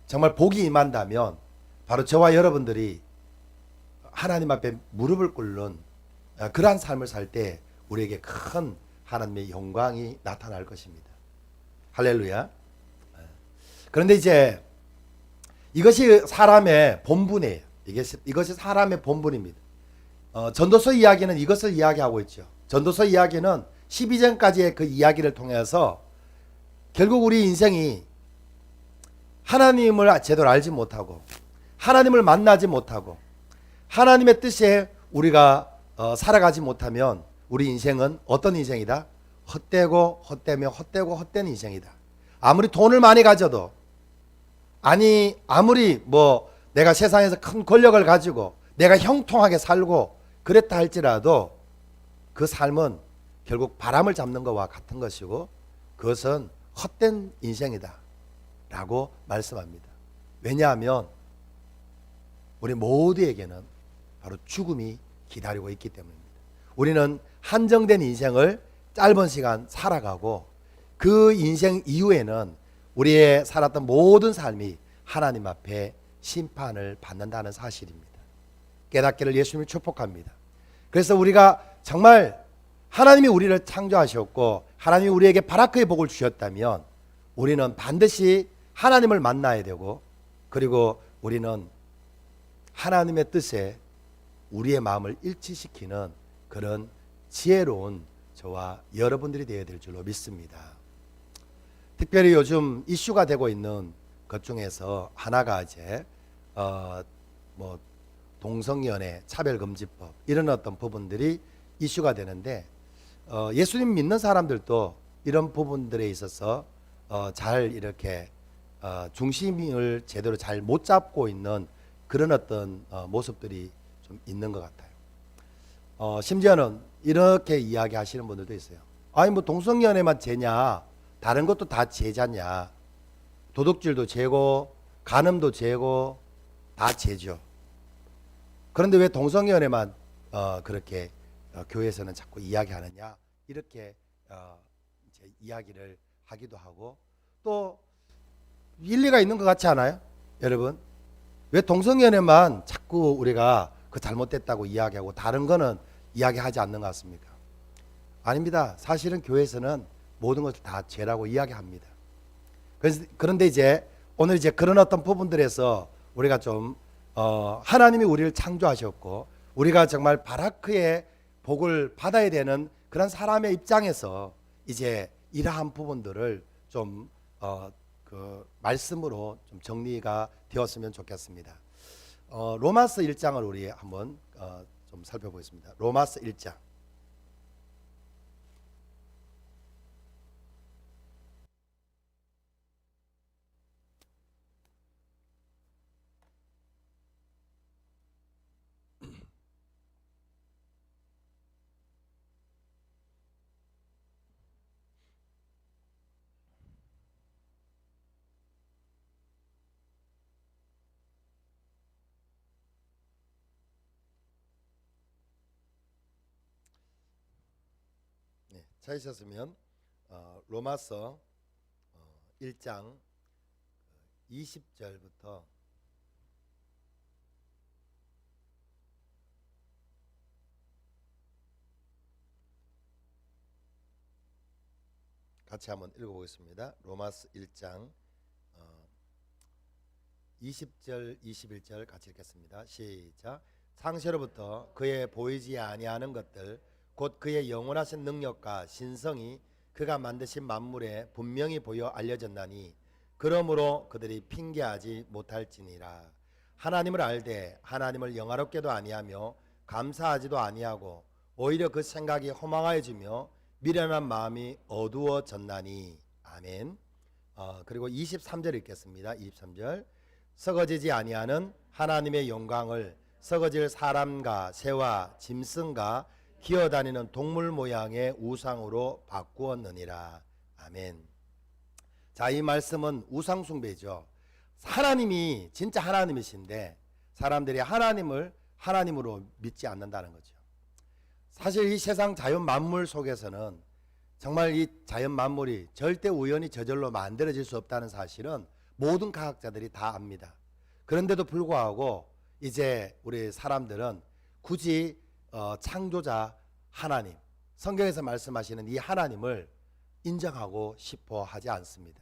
정말 복이 임한다면 바로 저와 여러분들이 하나님 앞에 무릎을 꿇는 그러한 삶을 살 때 우리에게 큰 하나님의 영광이 나타날 것입니다. 할렐루야. 그런데 이제 이것이 사람의 본분이에요. 이것이 사람의 본분입니다. 전도서 이야기는 이것을 이야기하고 있죠. 전도서 이야기는 12장까지의 그 이야기를 통해서 결국 우리 인생이 하나님을 제대로 알지 못하고 하나님을 만나지 못하고 하나님의 뜻에 우리가 살아가지 못하면 우리 인생은 어떤 인생이다? 헛되고 헛되며 헛되고 헛된 인생이다. 아무리 돈을 많이 가져도 아무리 내가 세상에서 큰 권력을 가지고 내가 형통하게 살고 그랬다 할지라도 그 삶은 결국 바람을 잡는 것과 같은 것이고 그것은 헛된 인생이다 라고 말씀합니다. 왜냐하면 우리 모두에게는 바로 죽음이 기다리고 있기 때문입니다. 우리는 한정된 인생을 짧은 시간 살아가고 그 인생 이후에는 우리의 살았던 모든 삶이 하나님 앞에 심판을 받는다는 사실입니다. 깨닫기를 예수님이 축복합니다. 그래서 우리가 정말 하나님이 우리를 창조하셨고 하나님이 우리에게 바라크의 복을 주셨다면 우리는 반드시 하나님을 만나야 되고 그리고 우리는 하나님의 뜻에 우리의 마음을 일치시키는 그런 지혜로운 저와 여러분들이 되어야 될 줄로 믿습니다. 특별히 요즘 이슈가 되고 있는 것 중에서 하나가 이제 동성연애 차별금지법 이런 어떤 부분들이 이슈가 되는데 예수님 믿는 사람들도 이런 부분들에 있어서 잘 이렇게 중심을 제대로 잘 못 잡고 있는 그런 어떤 모습들이 좀 있는 것 같아요. 심지어는 이렇게 이야기하시는 분들도 있어요. 아니 동성연애만 죄냐? 다른 것도 다 죄잖냐? 도둑질도 죄고 간음도 죄고 다 죄죠. 그런데 왜 동성연애만 그렇게 교회에서는 자꾸 이야기하느냐? 이렇게 이제 이야기를 하기도 하고 또 일리가 있는 것 같지 않아요? 여러분 왜 동성연애만 자꾸 우리가 그 잘못됐다고 이야기하고 다른 거는 이야기하지 않는 것 같습니까? 아닙니다. 사실은 교회에서는 모든 것을 다 죄라고 이야기합니다. 그런데 이제 오늘 이제 그런 어떤 부분들에서 우리가 좀 하나님이 우리를 창조하셨고 우리가 정말 바라크의 복을 받아야 되는 그런 사람의 입장에서 이제 이러한 부분들을 좀 그 말씀으로 좀 정리가 되었으면 좋겠습니다. 로마서 1장을 우리 한번 좀 살펴보겠습니다. 로마서 1장. 찾으셨으면 로마서 1장 20절부터 같이 한번 읽어보겠습니다. 로마서 1장 20절 21절 같이 읽겠습니다. 시작. 창세로부터 그의 보이지 아니하는 것들 곧 그의 영원하신 능력과 신성이 그가 만드신 만물에 분명히 보여 알려졌나니 그러므로 그들이 핑계하지 못할지니라. 하나님을 알되 하나님을 영화롭게도 아니하며 감사하지도 아니하고 오히려 그 생각이 허망하여지며 미련한 마음이 어두워졌나니. 아멘. 그리고 23절 읽겠습니다. 23절. 썩어지지 아니하는 하나님의 영광을 썩어질 사람과 새와 짐승과 기어다니는 동물 모양의 우상으로 바꾸었느니라. 아멘. 자, 이 말씀은 우상 숭배죠. 하나님이 진짜 하나님이신데 사람들이 하나님을 하나님으로 믿지 않는다는 거죠. 사실 이 세상 자연 만물 속에서는 정말 이 자연 만물이 절대 우연히 저절로 만들어질 수 없다는 사실은 모든 과학자들이 다 압니다. 그런데도 불구하고 이제 우리 사람들은 굳이 창조자 하나님, 성경에서 말씀하시는 이 하나님을 인정하고 싶어 하지 않습니다.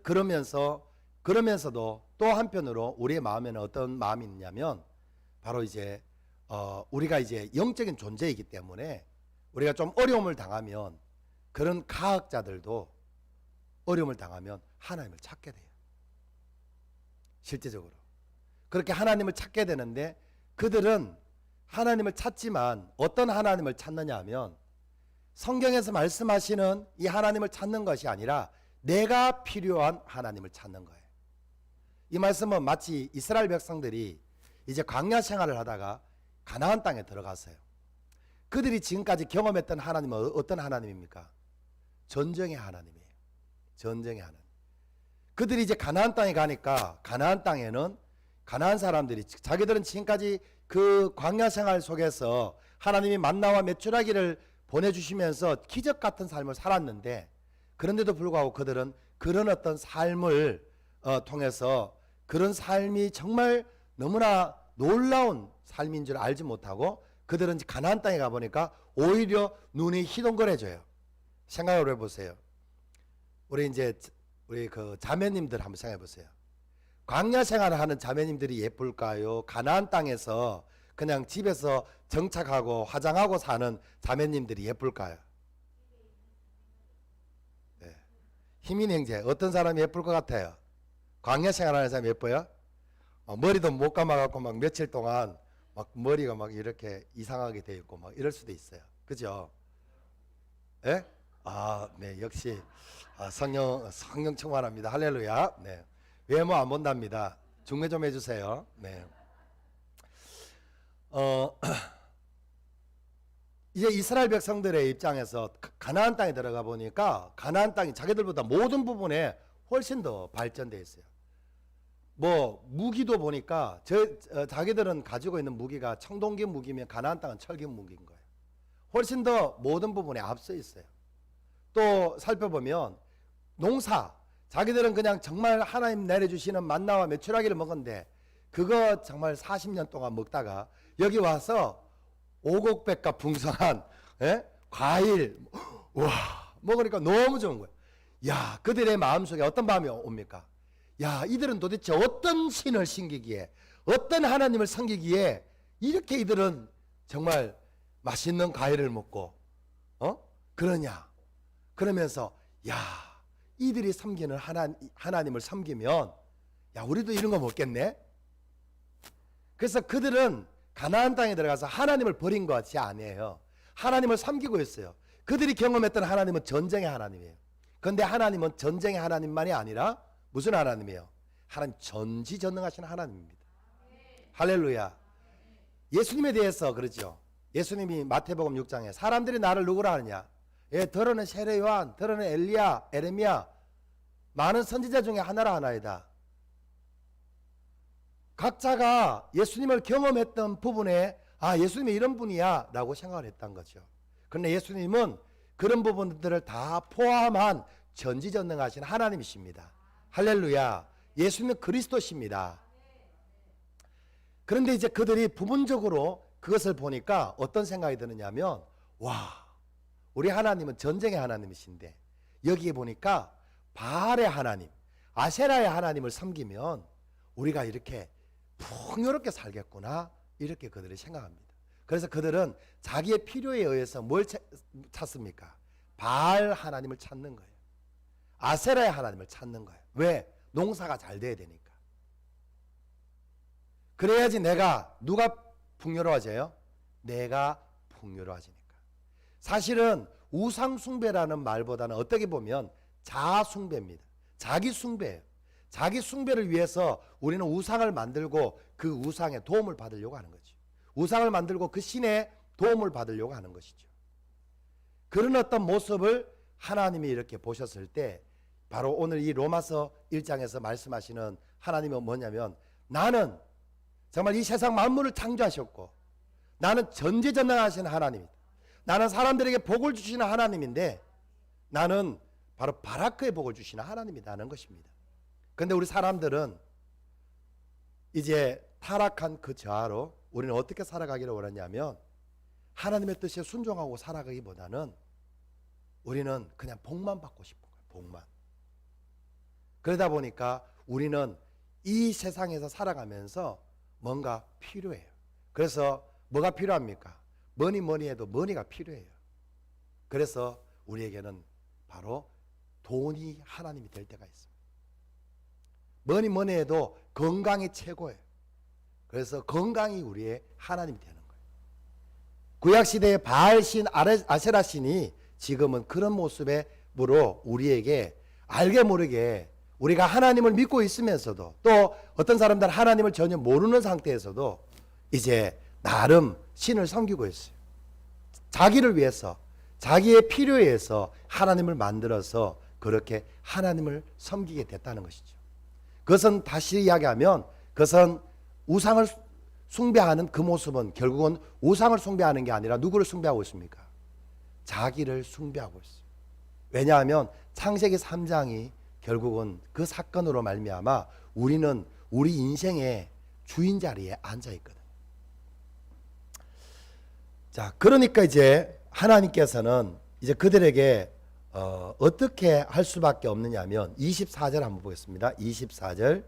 그러면서도 또 한편으로 우리의 마음에는 어떤 마음이 있냐면 바로 이제 우리가 이제 영적인 존재이기 때문에 우리가 좀 어려움을 당하면 그런 과학자들도 어려움을 당하면 하나님을 찾게 돼요. 실제적으로. 그렇게 하나님을 찾게 되는데 그들은 하나님을 찾지만 어떤 하나님을 찾느냐 하면 성경에서 말씀하시는 이 하나님을 찾는 것이 아니라 내가 필요한 하나님을 찾는 거예요. 이 말씀은 마치 이스라엘 백성들이 이제 광야 생활을 하다가 가나안 땅에 들어갔어요. 그들이 지금까지 경험했던 하나님은 어떤 하나님입니까? 전쟁의 하나님이에요. 전쟁의 하나님. 그들이 이제 가나안 땅에 가니까 가나안 땅에는 가나안 사람들이 자기들은 지금까지 그 광야 생활 속에서 하나님이 만나와 메추라기를 보내주시면서 기적 같은 삶을 살았는데 그런데도 불구하고 그들은 그런 어떤 삶을 통해서 그런 삶이 정말 너무나 놀라운 삶인 줄 알지 못하고 그들은 가나안 땅에 가보니까 오히려 눈이 희동거려져요. 생각을 해보세요. 우리 그 자매님들 한번 생각해 보세요. 광야 생활을 하는 자매님들이 예쁠까요? 가나안 땅에서 그냥 집에서 정착하고 화장하고 사는 자매님들이 예쁠까요? 네. 힘인 형제 어떤 사람이 예쁠 것 같아요? 광야 생활하는 사람이 예뻐요? 머리도 못 감아갖고 막 며칠 동안 막 머리가 막 이렇게 이상하게 돼 있고 막 이럴 수도 있어요. 그죠? 예? 네, 역시 성령 충만합니다. 할렐루야. 네, 외모 안 본답니다. 중매 좀 해주세요. 네. 이제 이스라엘 백성들의 입장에서 가나안 땅에 들어가 보니까 가나안 땅이 자기들보다 모든 부분에 훨씬 더 발전되어 있어요. 뭐 무기도 보니까 자기들은 가지고 있는 무기가 청동기 무기면 가나안 땅은 철기 무기인 거예요. 훨씬 더 모든 부분에 앞서 있어요. 또 살펴보면 농사, 자기들은 그냥 정말 하나님 내려주시는 만나와 메추라기를 먹었는데 그거 정말 40년 동안 먹다가 여기 와서 오곡백과 풍성한 과일 와 먹으니까 너무 좋은 거예요. 야, 그들의 마음속에 어떤 마음이 옵니까? 야, 이들은 도대체 어떤 신을 섬기기에 어떤 하나님을 섬기기에 이렇게 이들은 정말 맛있는 과일을 먹고 그러냐. 그러면서 야, 이들이 섬기는 하나님을 섬기면 야, 우리도 이런 거 먹겠네. 그래서 그들은 가나안 땅에 들어가서 하나님을 버린 것이 아니에요. 하나님을 섬기고 있어요. 그들이 경험했던 하나님은 전쟁의 하나님이에요. 그런데 하나님은 전쟁의 하나님만이 아니라 무슨 하나님이에요? 하나님 전지전능하신 하나님입니다. 할렐루야. 예수님에 대해서 그러죠. 예수님이 마태복음 6장에 사람들이 나를 누구라 하느냐? 들어는 세례 요한, 들어는 엘리야, 에레미야, 많은 선지자 중에 하나라 하나이다. 각자가 예수님을 경험했던 부분에 예수님이 이런 분이야 라고 생각을 했던 거죠. 그런데 예수님은 그런 부분들을 다 포함한 전지전능하신 하나님이십니다. 할렐루야. 예수님은 그리스도십니다. 그런데 이제 그들이 부분적으로 그것을 보니까 어떤 생각이 드느냐면, 와, 우리 하나님은 전쟁의 하나님이신데 여기에 보니까 바알의 하나님, 아세라의 하나님을 섬기면 우리가 이렇게 풍요롭게 살겠구나, 이렇게 그들이 생각합니다. 그래서 그들은 자기의 필요에 의해서 뭘 찾습니까? 바알 하나님을 찾는 거예요. 아세라의 하나님을 찾는 거예요. 왜? 농사가 잘 돼야 되니까. 그래야지 누가 풍요로워져요? 내가 풍요로워지니까. 사실은 우상숭배라는 말보다는 어떻게 보면 자아숭배입니다. 자기 숭배예요. 자기 숭배를 위해서 우리는 우상을 만들고 그 우상에 도움을 받으려고 하는 거죠. 우상을 만들고 그 신의 도움을 받으려고 하는 것이죠. 그런 어떤 모습을 하나님이 이렇게 보셨을 때 바로 오늘 이 로마서 1장에서 말씀하시는 하나님은 뭐냐면, 나는 정말 이 세상 만물을 창조하셨고 나는 전지전능하신 하나님이다. 나는 사람들에게 복을 주시는 하나님인데 나는 바로 바라크의 복을 주시는 하나님이라는 것입니다. 그런데 우리 사람들은 이제 타락한 그 저하로 우리는 어떻게 살아가기를 원하냐면, 하나님의 뜻에 순종하고 살아가기보다는 우리는 그냥 복만 받고 싶은 거예요. 복만. 그러다 보니까 우리는 이 세상에서 살아가면서 뭔가 필요해요. 그래서 뭐가 필요합니까? 뭐니 해도 머니가 필요해요. 그래서 우리에게는 바로 돈이 하나님이 될 때가 있습니다. 뭐니 해도 건강이 최고예요. 그래서 건강이 우리의 하나님이 되는 거예요. 구약시대의 바알신, 아세라신이 지금은 그런 모습으로 우리에게 알게 모르게 우리가 하나님을 믿고 있으면서도, 또 어떤 사람들은 하나님을 전혀 모르는 상태에서도 이제 나름 신을 섬기고 있어요. 자기를 위해서, 자기의 필요에 의해서 하나님을 만들어서 그렇게 하나님을 섬기게 됐다는 것이죠. 그것은 다시 이야기하면, 그것은 우상을 숭배하는 그 모습은 결국은 우상을 숭배하는 게 아니라 누구를 숭배하고 있습니까? 자기를 숭배하고 있어요. 왜냐하면 창세기 3장이 결국은 그 사건으로 말미암아 우리는 우리 인생의 주인 자리에 앉아 있거든요. 자, 그러니까 이제 하나님께서는 이제 그들에게 어떻게 할 수밖에 없느냐면 24절 한번 보겠습니다. 24절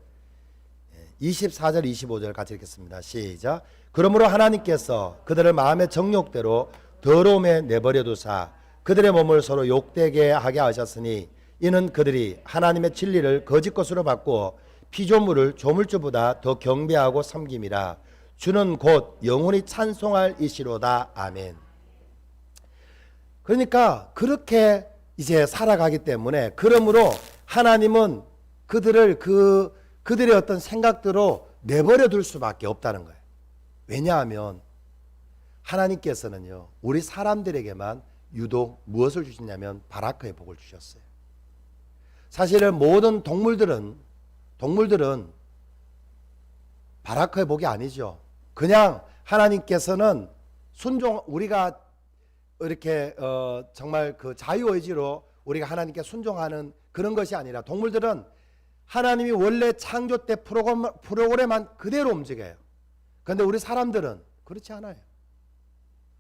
25절 같이 읽겠습니다. 시작. 그러므로 하나님께서 그들을 마음의 정욕대로 더러움에 내버려 두사 그들의 몸을 서로 욕되게 하게 하셨으니, 이는 그들이 하나님의 진리를 거짓 것으로 바꾸어 피조물을 조물주보다 더 경배하고 섬김이라. 주는 곧 영원히 찬송할 이시로다. 아멘. 그러니까 그렇게 이제 살아가기 때문에, 그러므로 하나님은 그들의 어떤 생각대로 내버려 둘 수밖에 없다는 거예요. 왜냐하면 하나님께서는요, 우리 사람들에게만 유독 무엇을 주시냐면 바라크의 복을 주셨어요. 사실은 모든 동물들은 바라크의 복이 아니죠. 그냥 하나님께서는 우리가 이렇게 정말 그 자유의지로 우리가 하나님께 순종하는 그런 것이 아니라, 동물들은 하나님이 원래 창조 때 프로그램만 그대로 움직여요. 그런데 우리 사람들은 그렇지 않아요.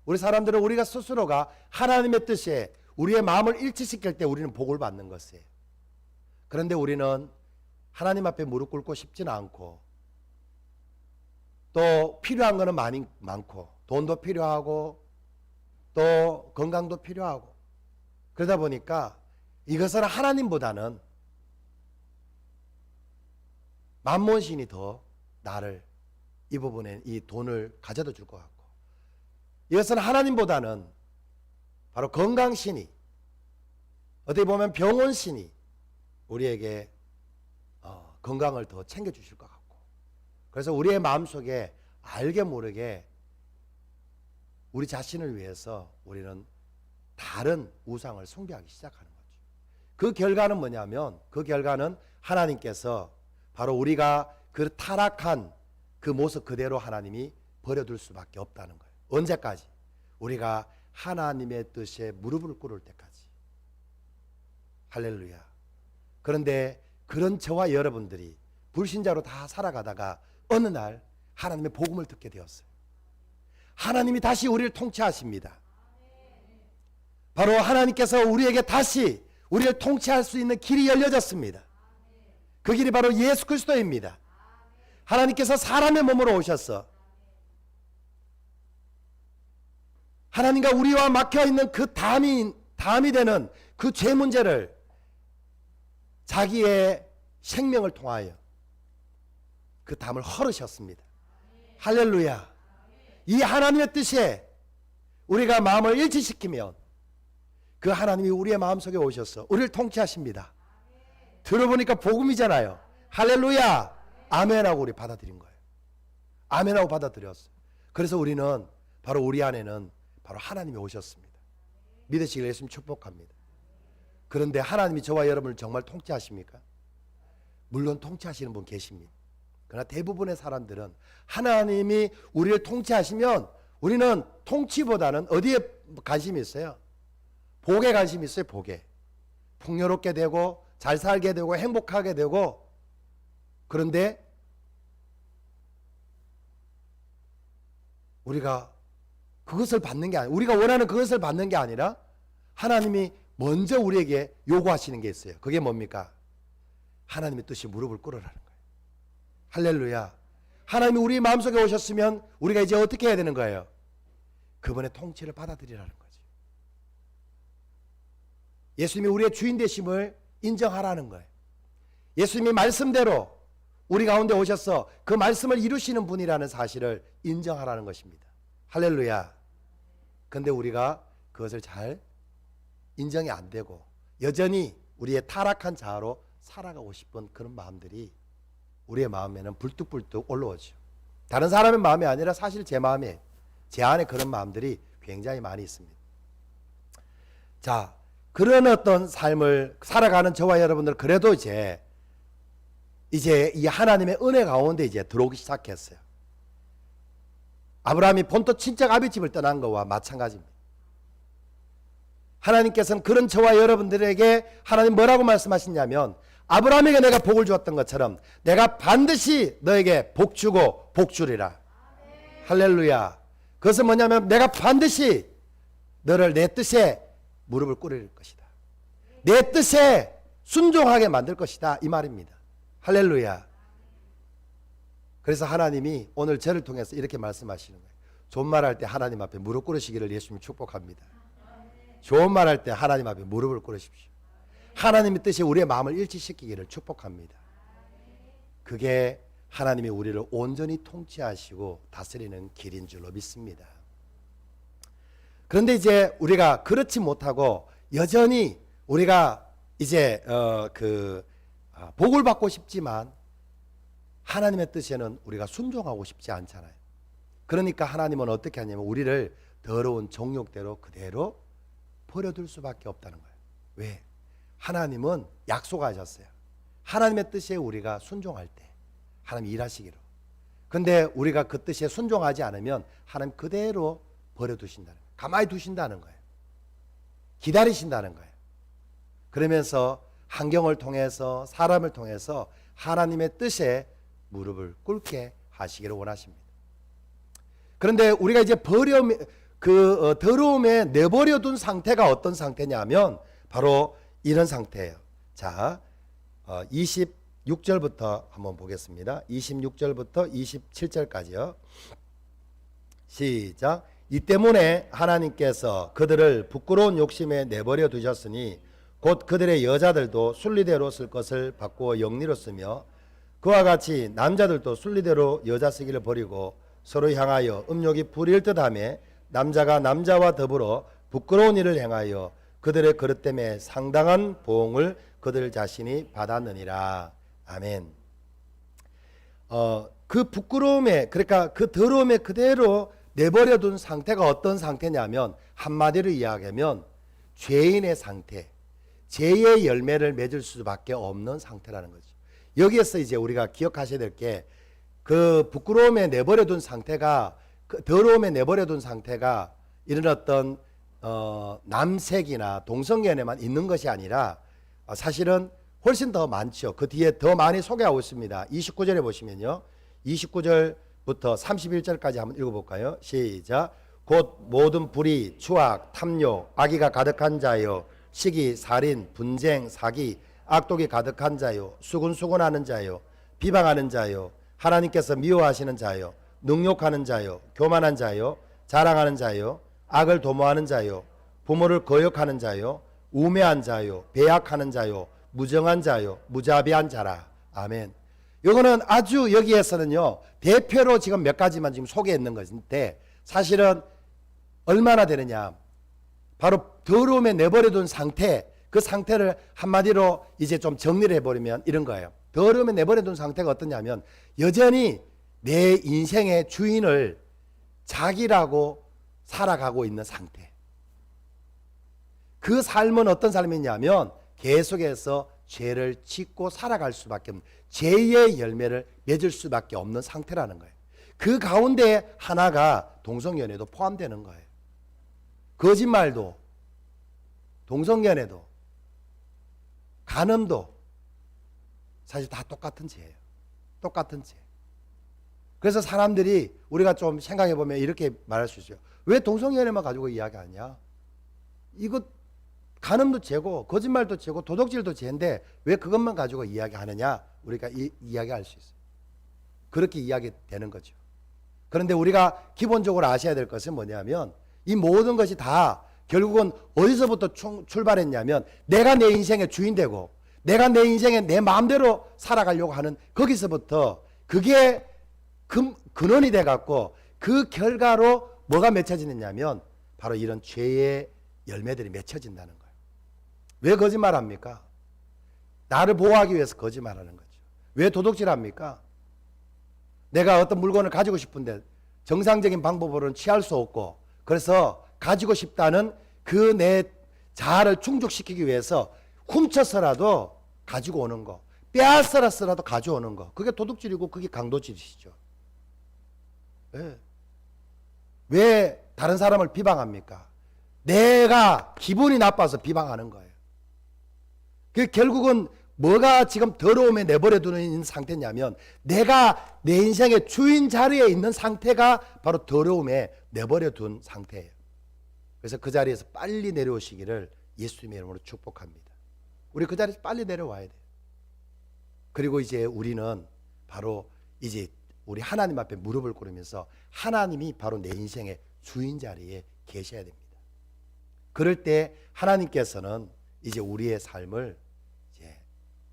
우리 사람들은 우리가 스스로가 하나님의 뜻에 우리의 마음을 일치시킬 때 우리는 복을 받는 것이에요. 그런데 우리는 하나님 앞에 무릎 꿇고 싶지는 않고, 또 필요한 거는 많고, 돈도 필요하고 또 건강도 필요하고, 그러다 보니까 이것은 하나님보다는 만몬신이 더 나를 이 부분에 이 돈을 가져다 줄 것 같고, 이것은 하나님보다는 바로 건강신이, 어떻게 보면 병원신이 우리에게 건강을 더 챙겨주실 것 같고, 그래서 우리의 마음속에 알게 모르게 우리 자신을 위해서 우리는 다른 우상을 숭배하기 시작하는 거죠. 그 결과는 뭐냐면, 그 결과는 하나님께서 바로 우리가 그 타락한 그 모습 그대로 하나님이 버려둘 수밖에 없다는 거예요. 언제까지? 우리가 하나님의 뜻에 무릎을 꿇을 때까지. 할렐루야. 그런데 그런 저와 여러분들이 불신자로 다 살아가다가 어느 날 하나님의 복음을 듣게 되었어요. 하나님이 다시 우리를 통치하십니다. 바로 하나님께서 우리에게 다시 우리를 통치할 수 있는 길이 열려졌습니다. 그 길이 바로 예수 그리스도입니다. 하나님께서 사람의 몸으로 오셔서 하나님과 우리와 막혀있는 그 담이 되는 그 죄 문제를 자기의 생명을 통하여 그 담을 헐으셨습니다. 할렐루야. 이 하나님의 뜻에 우리가 마음을 일치시키면 그 하나님이 우리의 마음속에 오셔서 우리를 통치하십니다. 들어보니까 복음이잖아요. 할렐루야. 아멘하고 우리 받아들인 거예요. 아멘하고 받아들였어요. 그래서 우리는 바로 우리 안에는 바로 하나님이 오셨습니다. 믿으시길 예수님 축복합니다. 그런데 하나님이 저와 여러분을 정말 통치하십니까? 물론 통치하시는 분 계십니다. 그러나 대부분의 사람들은 하나님이 우리를 통치하시면 우리는 통치보다는 어디에 관심이 있어요? 복에 관심이 있어요. 복에. 풍요롭게 되고 잘 살게 되고 행복하게 되고. 그런데 우리가 그것을 받는 게 아니라, 우리가 원하는 그것을 받는 게 아니라 하나님이 먼저 우리에게 요구하시는 게 있어요. 그게 뭡니까? 하나님의 뜻이 무릎을 꿇으라는 거예요. 할렐루야. 하나님이 우리 마음속에 오셨으면 우리가 이제 어떻게 해야 되는 거예요? 그분의 통치를 받아들이라는 거죠. 예수님이 우리의 주인 되심을 인정하라는 거예요. 예수님이 말씀대로 우리 가운데 오셔서 그 말씀을 이루시는 분이라는 사실을 인정하라는 것입니다. 할렐루야. 근데 우리가 그것을 잘 인정이 안 되고 여전히 우리의 타락한 자아로 살아가고 싶은 그런 마음들이 우리의 마음에는 불뚝불뚝 올라오죠. 다른 사람의 마음이 아니라 사실 제 마음에, 제 안에 그런 마음들이 굉장히 많이 있습니다. 자, 그런 어떤 삶을 살아가는 저와 여러분들, 그래도 이제 이 하나님의 은혜 가운데 이제 들어오기 시작했어요. 아브라함이 본토 친척 아비집을 떠난 것과 마찬가지입니다. 하나님께서는 그런 저와 여러분들에게 하나님 뭐라고 말씀하시냐면, 아브라함에게 내가 복을 주었던 것처럼 내가 반드시 너에게 복 주고 복 주리라. 할렐루야. 그것은 뭐냐면 내가 반드시 너를 내 뜻에 무릎을 꿇을 것이다. 내 뜻에 순종하게 만들 것이다. 이 말입니다. 할렐루야. 그래서 하나님이 오늘 저를 통해서 이렇게 말씀하시는 거예요. 좋은 말 할 때 하나님 앞에 무릎 꿇으시기를 예수님이 축복합니다. 좋은 말 할 때 하나님 앞에 무릎을 꿇으십시오. 하나님의 뜻이 우리의 마음을 일치시키기를 축복합니다. 그게 하나님이 우리를 온전히 통치하시고 다스리는 길인 줄로 믿습니다. 그런데 이제 우리가 그렇지 못하고 여전히 우리가 이제 복을 받고 싶지만 하나님의 뜻에는 우리가 순종하고 싶지 않잖아요. 그러니까 하나님은 어떻게 하냐면 우리를 더러운 정욕대로 그대로 버려둘 수밖에 없다는 거예요. 왜? 하나님은 약속하셨어요. 하나님의 뜻에 우리가 순종할 때 하나님 일하시기로. 근데 우리가 그 뜻에 순종하지 않으면 하나님 그대로 버려두신다는 거예요. 가만히 두신다는 거예요. 기다리신다는 거예요. 그러면서 환경을 통해서 사람을 통해서 하나님의 뜻에 무릎을 꿇게 하시기를 원하십니다. 그런데 우리가 이제 더러움에 내버려둔 상태가 어떤 상태냐면 바로 이런 상태예요. 자, 26절부터 한번 보겠습니다. 26절부터 27절까지요. 시작. 이 때문에 하나님께서 그들을 부끄러운 욕심에 내버려 두셨으니 곧 그들의 여자들도 순리대로 쓸 것을 바꾸어 영리로 쓰며 그와 같이 남자들도 순리대로 여자 쓰기를 버리고 서로 향하여 음욕이 부릴 듯하며 남자가 남자와 더불어 부끄러운 일을 행하여 그들의 그릇 때문에 상당한 보응을 그들 자신이 받았느니라. 아멘. 그 부끄러움에, 그러니까 그 더러움에 그대로 내버려둔 상태가 어떤 상태냐면 한마디로 이야기하면 죄인의 상태, 죄의 열매를 맺을 수밖에 없는 상태라는 거죠. 여기에서 이제 우리가 기억하셔야 될 게 그 부끄러움에 내버려둔 상태가, 그 더러움에 내버려둔 상태가 이런 어떤 남색이나 동성연애만 있는 것이 아니라 사실은 훨씬 더 많죠. 그 뒤에 더 많이 소개하고 있습니다. 29절에 보시면요. 29절부터 31절까지 한번 읽어볼까요? 시작. 곧 모든 불의, 추악, 탐욕, 악의가 가득한 자요, 시기, 살인, 분쟁, 사기, 악독이 가득한 자요, 수군수군하는 자요, 비방하는 자요, 하나님께서 미워하시는 자요, 능욕하는 자요, 교만한 자요, 자랑하는 자요, 악을 도모하는 자요, 부모를 거역하는 자요, 우매한 자요, 배약하는 자요, 무정한 자요, 무자비한 자라. 아멘. 이거는 아주 여기에서는요, 대표로 지금 몇 가지만 지금 소개했는 것인데, 사실은 얼마나 되느냐. 바로 더러움에 내버려둔 상태, 그 상태를 한마디로 이제 좀 정리를 해버리면 이런 거예요. 더러움에 내버려둔 상태가 어떠냐면, 여전히 내 인생의 주인을 자기라고 살아가고 있는 상태. 그 삶은 어떤 삶이냐면 계속해서 죄를 짓고 살아갈 수밖에 없는, 죄의 열매를 맺을 수밖에 없는 상태라는 거예요. 그 가운데 하나가 동성연애도 포함되는 거예요. 거짓말도, 동성연애도, 간음도 사실 다 똑같은 죄예요. 똑같은 죄. 그래서 사람들이 우리가 좀 생각해 보면 이렇게 말할 수 있어요. 왜 동성연애만 가지고 이야기하냐? 이거 간음도 죄고 거짓말도 죄고 도둑질도 죄인데 왜 그것만 가지고 이야기하느냐? 우리가 이야기할 수 있어요. 그렇게 이야기되는 거죠. 그런데 우리가 기본적으로 아셔야 될 것은 뭐냐면 이 모든 것이 다 결국은 어디서부터 출발했냐면 내가 내 인생의 주인 되고 내가 내 인생에 내 마음대로 살아가려고 하는 거기서부터 그게 근원이 돼갖고 그 결과로 뭐가 맺혀지느냐면 바로 이런 죄의 열매들이 맺혀진다는 거예요. 왜 거짓말합니까? 나를 보호하기 위해서 거짓말하는 거죠. 왜 도둑질합니까? 내가 어떤 물건을 가지고 싶은데 정상적인 방법으로는 취할 수 없고 그래서 가지고 싶다는 그 내 자아를 충족시키기 위해서 훔쳐서라도 가지고 오는 거, 빼앗아서라도 가져오는 거, 그게 도둑질이고 그게 강도질이시죠. 네. 왜 다른 사람을 비방합니까? 내가 기분이 나빠서 비방하는 거예요. 그 결국은 뭐가 지금 더러움에 내버려두는 상태냐면 내가 내 인생의 주인 자리에 있는 상태가 바로 더러움에 내버려둔 상태예요. 그래서 그 자리에서 빨리 내려오시기를 예수님의 이름으로 축복합니다. 우리 그 자리에서 빨리 내려와야 돼요. 그리고 이제 우리는 바로 이제 우리 하나님 앞에 무릎을 꿇으면서 하나님이 바로 내 인생의 주인 자리에 계셔야 됩니다. 그럴 때 하나님께서는 이제 우리의 삶을 이제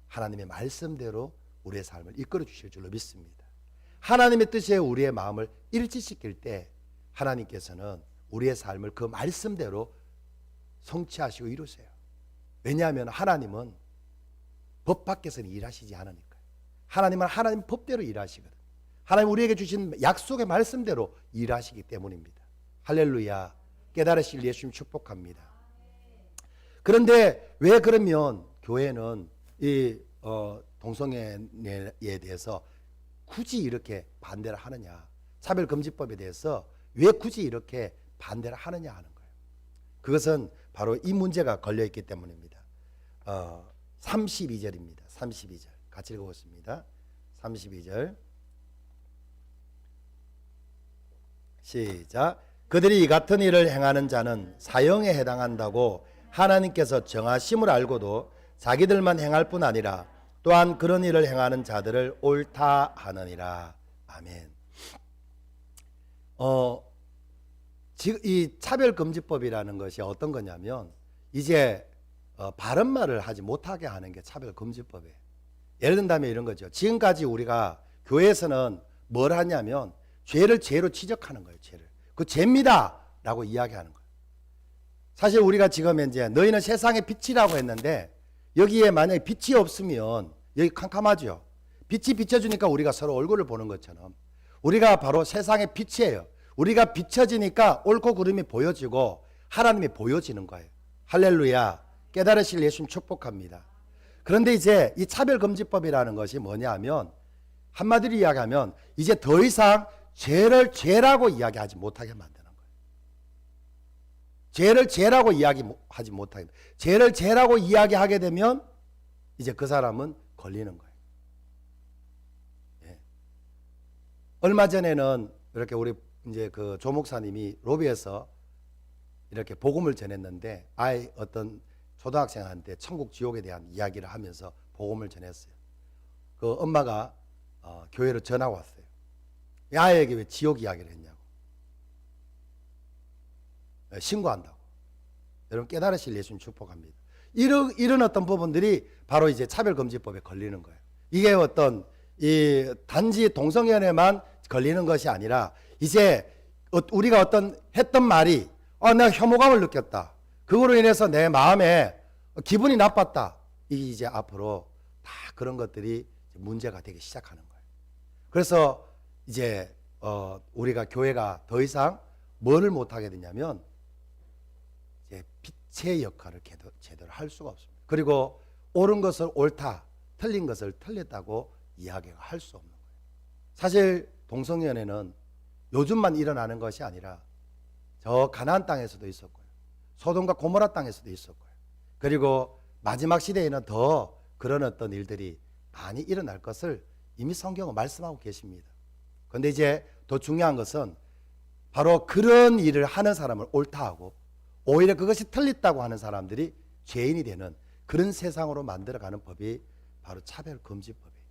하나님의 말씀대로 우리의 삶을 이끌어 주실 줄로 믿습니다. 하나님의 뜻에 우리의 마음을 일치시킬 때 하나님께서는 우리의 삶을 그 말씀대로 성취하시고 이루세요. 왜냐하면 하나님은 법 밖에서는 일하시지 않으니까요. 하나님은 하나님 법대로 일하시거든. 하나님 우리에게 주신 약속의 말씀대로 일하시기 때문입니다. 할렐루야. 깨달으실 예수님 축복합니다. 그런데 왜 그러면 교회는 이 동성애에 대해서 굳이 이렇게 반대를 하느냐? 차별금지법에 대해서 왜 굳이 이렇게 반대를 하느냐 하는 거예요. 그것은 바로 이 문제가 걸려있기 때문입니다. 32절입니다. 32절 같이 읽어보겠습니다. 32절 시작. 그들이 이 같은 일을 행하는 자는 사형에 해당한다고 하나님께서 정하심을 알고도 자기들만 행할 뿐 아니라 또한 그런 일을 행하는 자들을 옳다 하느니라. 아멘. 지금 이 차별금지법이라는 것이 어떤 거냐면 이제 바른 말을 하지 못하게 하는 게 차별금지법이에요. 예를 든다면 이런 거죠. 지금까지 우리가 교회에서는 뭘 하냐면 죄를 죄로 지적하는 거예요. 죄를. 그 죄입니다 라고 이야기하는 거예요. 사실 우리가 지금 이제 너희는 세상의 빛이라고 했는데 여기에 만약에 빛이 없으면 여기 캄캄하죠. 빛이 비춰주니까 우리가 서로 얼굴을 보는 것처럼 우리가 바로 세상의 빛이에요. 우리가 비춰지니까 옳고 그름이 보여지고 하나님이 보여지는 거예요. 할렐루야. 깨달으실 예수님 축복합니다. 그런데 이제 이 차별금지법이라는 것이 뭐냐 하면 한마디로 이야기하면 이제 더 이상 죄를 죄라고 이야기하지 못하게 만드는 거예요. 죄를 죄라고 이야기하지 못하게 됩니다. 죄를 죄라고 이야기하게 되면 이제 그 사람은 걸리는 거예요. 예. 얼마 전에는 이렇게 우리 이제 그 조 목사님이 로비에서 이렇게 복음을 전했는데 어떤 초등학생한테 천국 지옥에 대한 이야기를 하면서 복음을 전했어요. 그 엄마가 교회로 전화가 왔어요. 이 아이에게 왜 지옥 이야기를 했냐고. 신고한다고. 여러분 깨달으실 예수님 축복합니다. 이런 어떤 부분들이 바로 이제 차별금지법에 걸리는 거예요. 이게 어떤 이 단지 동성연애만 걸리는 것이 아니라 이제 우리가 어떤 했던 말이 내가 혐오감을 느꼈다. 그거로 인해서 내 마음에 기분이 나빴다. 이제 앞으로 다 그런 것들이 문제가 되기 시작하는 거예요. 그래서 이제 우리가 교회가 더 이상 뭐를 못하게 되냐면 이제 빛의 역할을 제대로 할 수가 없습니다. 그리고 옳은 것을 옳다, 틀린 것을 틀렸다고 이야기할 수 없는 거예요. 사실 동성연애는 요즘만 일어나는 것이 아니라 저 가나안 땅에서도 있었고요. 소돔과 고모라 땅에서도 있었고요. 그리고 마지막 시대에는 더 그런 어떤 일들이 많이 일어날 것을 이미 성경은 말씀하고 계십니다. 그런데 이제 더 중요한 것은 바로 그런 일을 하는 사람을 옳다 하고 오히려 그것이 틀렸다고 하는 사람들이 죄인이 되는 그런 세상으로 만들어가는 법이 바로 차별금지법이에요.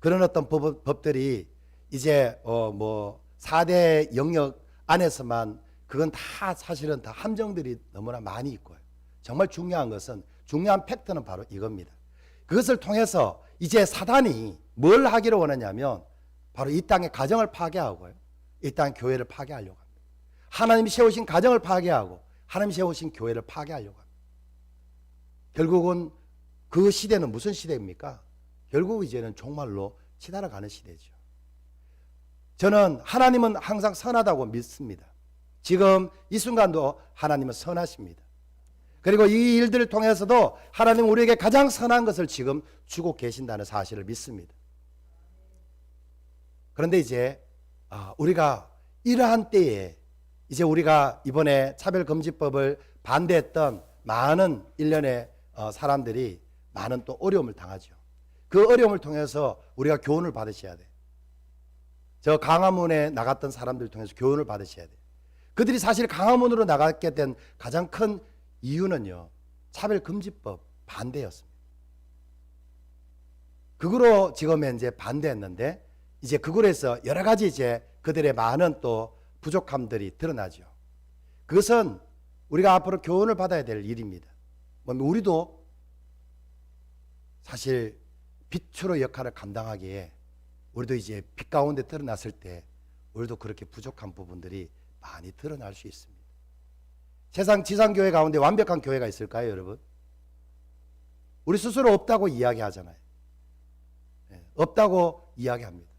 그런 어떤 법들이 이제 뭐 4대 영역 안에서만 그건 다 사실은 다 함정들이 너무나 많이 있고요. 정말 중요한 것은 중요한 팩트는 바로 이겁니다. 그것을 통해서 이제 사단이 뭘 하기를 원하냐면 바로 이 땅의 가정을 파괴하고요. 이 땅의 교회를 파괴하려고 합니다. 하나님이 세우신 가정을 파괴하고 하나님이 세우신 교회를 파괴하려고 합니다. 결국은 그 시대는 무슨 시대입니까? 결국 이제는 종말로 치달아가는 시대죠. 저는 하나님은 항상 선하다고 믿습니다. 지금 이 순간도 하나님은 선하십니다. 그리고 이 일들을 통해서도 하나님은 우리에게 가장 선한 것을 지금 주고 계신다는 사실을 믿습니다. 그런데 이제 우리가 이러한 때에 이제 우리가 이번에 차별금지법을 반대했던 많은 일련의 사람들이 많은 또 어려움을 당하죠. 그 어려움을 통해서 우리가 교훈을 받으셔야 돼. 저 강화문에 나갔던 사람들 통해서 교훈을 받으셔야 돼. 그들이 사실 강화문으로 나가게 된 가장 큰 이유는요, 차별금지법 반대였습니다. 그거로 지금 이제 반대했는데, 이제 그거로 해서 여러 가지 이제 그들의 많은 또 부족함들이 드러나죠. 그것은 우리가 앞으로 교훈을 받아야 될 일입니다. 우리도 사실 빛으로 역할을 감당하기에 우리도 이제 빛 가운데 드러났을 때 우리도 그렇게 부족한 부분들이 많이 드러날 수 있습니다. 세상 지상교회 가운데 완벽한 교회가 있을까요, 여러분? 우리 스스로 없다고 이야기하잖아요. 없다고 이야기합니다.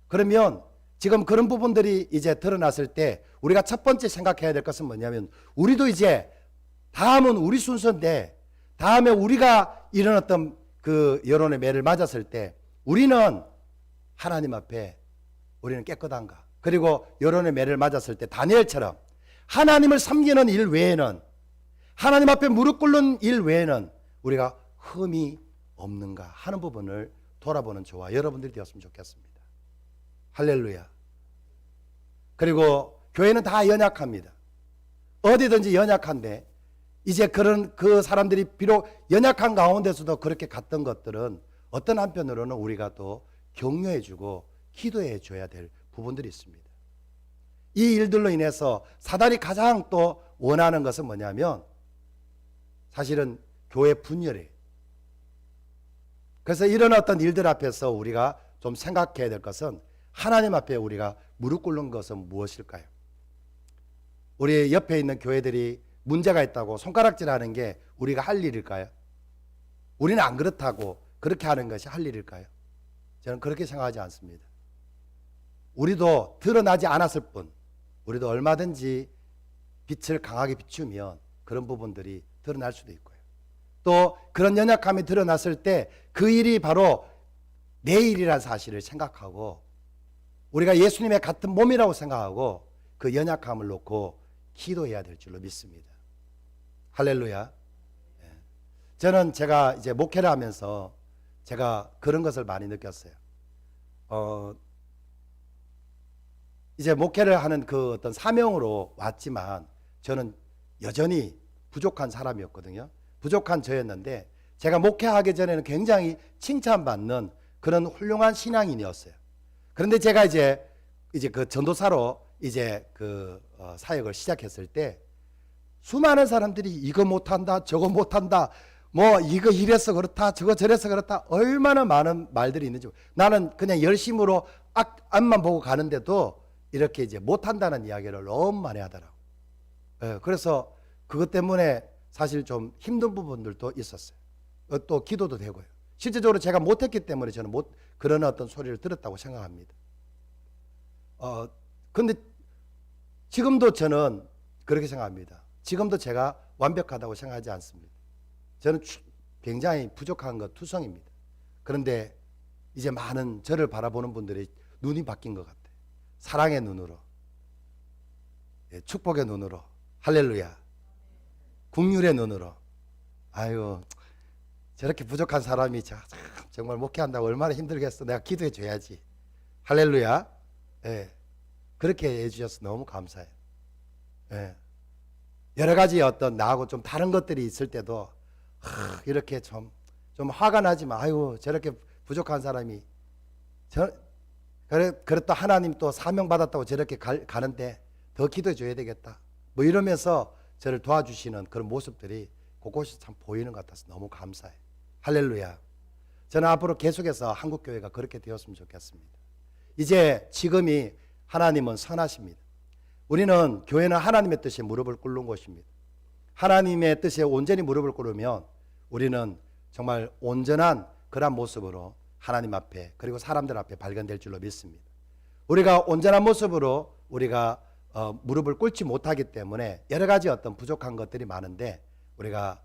그러면 지금 그런 부분들이 이제 드러났을 때 우리가 첫 번째 생각해야 될 것은 뭐냐면 우리도 이제 다음은 우리 순서인데 다음에 우리가 이런 어떤 그 여론의 매를 맞았을 때 우리는 하나님 앞에 우리는 깨끗한가? 그리고 여론의 매를 맞았을 때 다니엘처럼 하나님을 섬기는 일 외에는 하나님 앞에 무릎 꿇는 일 외에는 우리가 흠이 없는가 하는 부분을 돌아보는 저와 여러분들이 되었으면 좋겠습니다. 할렐루야. 그리고 교회는 다 연약합니다. 어디든지 연약한데 이제 그 사람들이 비록 연약한 가운데서도 그렇게 갔던 것들은 어떤 한편으로는 우리가 또 격려해주고 기도해줘야 될 부분들이 있습니다. 이 일들로 인해서 사단이 가장 또 원하는 것은 뭐냐면 사실은 교회 분열이에요. 그래서 이런 어떤 일들 앞에서 우리가 좀 생각해야 될 것은 하나님 앞에 우리가 무릎 꿇는 것은 무엇일까요? 우리 옆에 있는 교회들이 문제가 있다고 손가락질하는 게 우리가 할 일일까요? 우리는 안 그렇다고 그렇게 하는 것이 할 일일까요? 저는 그렇게 생각하지 않습니다. 우리도 드러나지 않았을 뿐 우리도 얼마든지 빛을 강하게 비추면 그런 부분들이 드러날 수도 있고요. 또 그런 연약함이 드러났을 때 그 일이 바로 내 일이라는 사실을 생각하고 우리가 예수님의 같은 몸이라고 생각하고 그 연약함을 놓고 기도해야 될 줄로 믿습니다. 할렐루야. 예. 저는 제가 이제 목회를 하면서 제가 그런 것을 많이 느꼈어요. 이제 목회를 하는 그 어떤 사명으로 왔지만 저는 여전히 부족한 사람이었거든요. 부족한 저였는데 제가 목회하기 전에는 굉장히 칭찬받는 그런 훌륭한 신앙인이었어요. 그런데 제가 이제 그 전도사로 이제 사역을 시작했을 때 수많은 사람들이 이거 못한다, 저거 못한다, 뭐 이거 이래서 그렇다, 저거 저래서 그렇다, 얼마나 많은 말들이 있는지. 나는 그냥 열심으로 앞만 보고 가는데도 이렇게 이제 못한다는 이야기를 너무 많이 하더라고. 그래서 그것 때문에 사실 좀 힘든 부분들도 있었어요. 또 기도도 되고요. 실제적으로 제가 못했기 때문에 저는 그런 어떤 소리를 들었다고 생각합니다. 근데 지금도 저는 그렇게 생각합니다. 지금도 제가 완벽하다고 생각하지 않습니다. 저는 굉장히 부족한 것 투성입니다. 그런데 이제 많은 저를 바라보는 분들이 눈이 바뀐 것 같아요. 사랑의 눈으로, 축복의 눈으로, 할렐루야, 긍휼의 눈으로. 아유, 저렇게 부족한 사람이 정말 목회한다고 얼마나 힘들겠어. 내가 기도해 줘야지. 할렐루야. 예. 그렇게 해주셔서 너무 감사해요. 예. 여러 가지 어떤 나하고 좀 다른 것들이 있을 때도 이렇게 좀 화가 나지만, 아유, 저렇게 부족한 사람이 그랬다 하나님 또 사명 받았다고 저렇게 가는데 더 기도해 줘야 되겠다. 뭐 이러면서 저를 도와주시는 그런 모습들이 곳곳이 참 보이는 것 같아서 너무 감사해요. 할렐루야. 저는 앞으로 계속해서 한국교회가 그렇게 되었으면 좋겠습니다. 이제 지금이 하나님은 선하십니다. 우리는 교회는 하나님의 뜻에 무릎을 꿇는 곳입니다. 하나님의 뜻에 온전히 무릎을 꿇으면 우리는 정말 온전한 그런 모습으로 하나님 앞에 그리고 사람들 앞에 발견될 줄로 믿습니다. 우리가 온전한 모습으로 우리가 무릎을 꿇지 못하기 때문에 여러 가지 어떤 부족한 것들이 많은데 우리가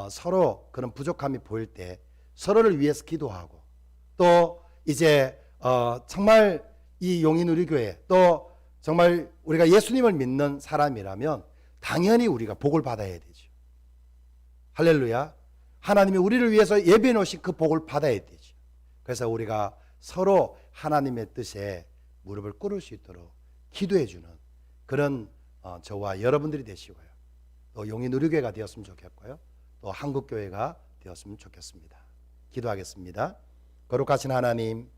서로 그런 부족함이 보일 때 서로를 위해서 기도하고 또 이제 정말 이 용인우리교회 또 정말 우리가 예수님을 믿는 사람이라면 당연히 우리가 복을 받아야 되죠. 할렐루야. 하나님이 우리를 위해서 예비해 놓으신 그 복을 받아야 되죠. 그래서 우리가 서로 하나님의 뜻에 무릎을 꿇을 수 있도록 기도해 주는 그런 저와 여러분들이 되시고요. 또 용인우리교회가 되었으면 좋겠고요. 또 한국교회가 되었으면 좋겠습니다. 기도하겠습니다. 거룩하신 하나님,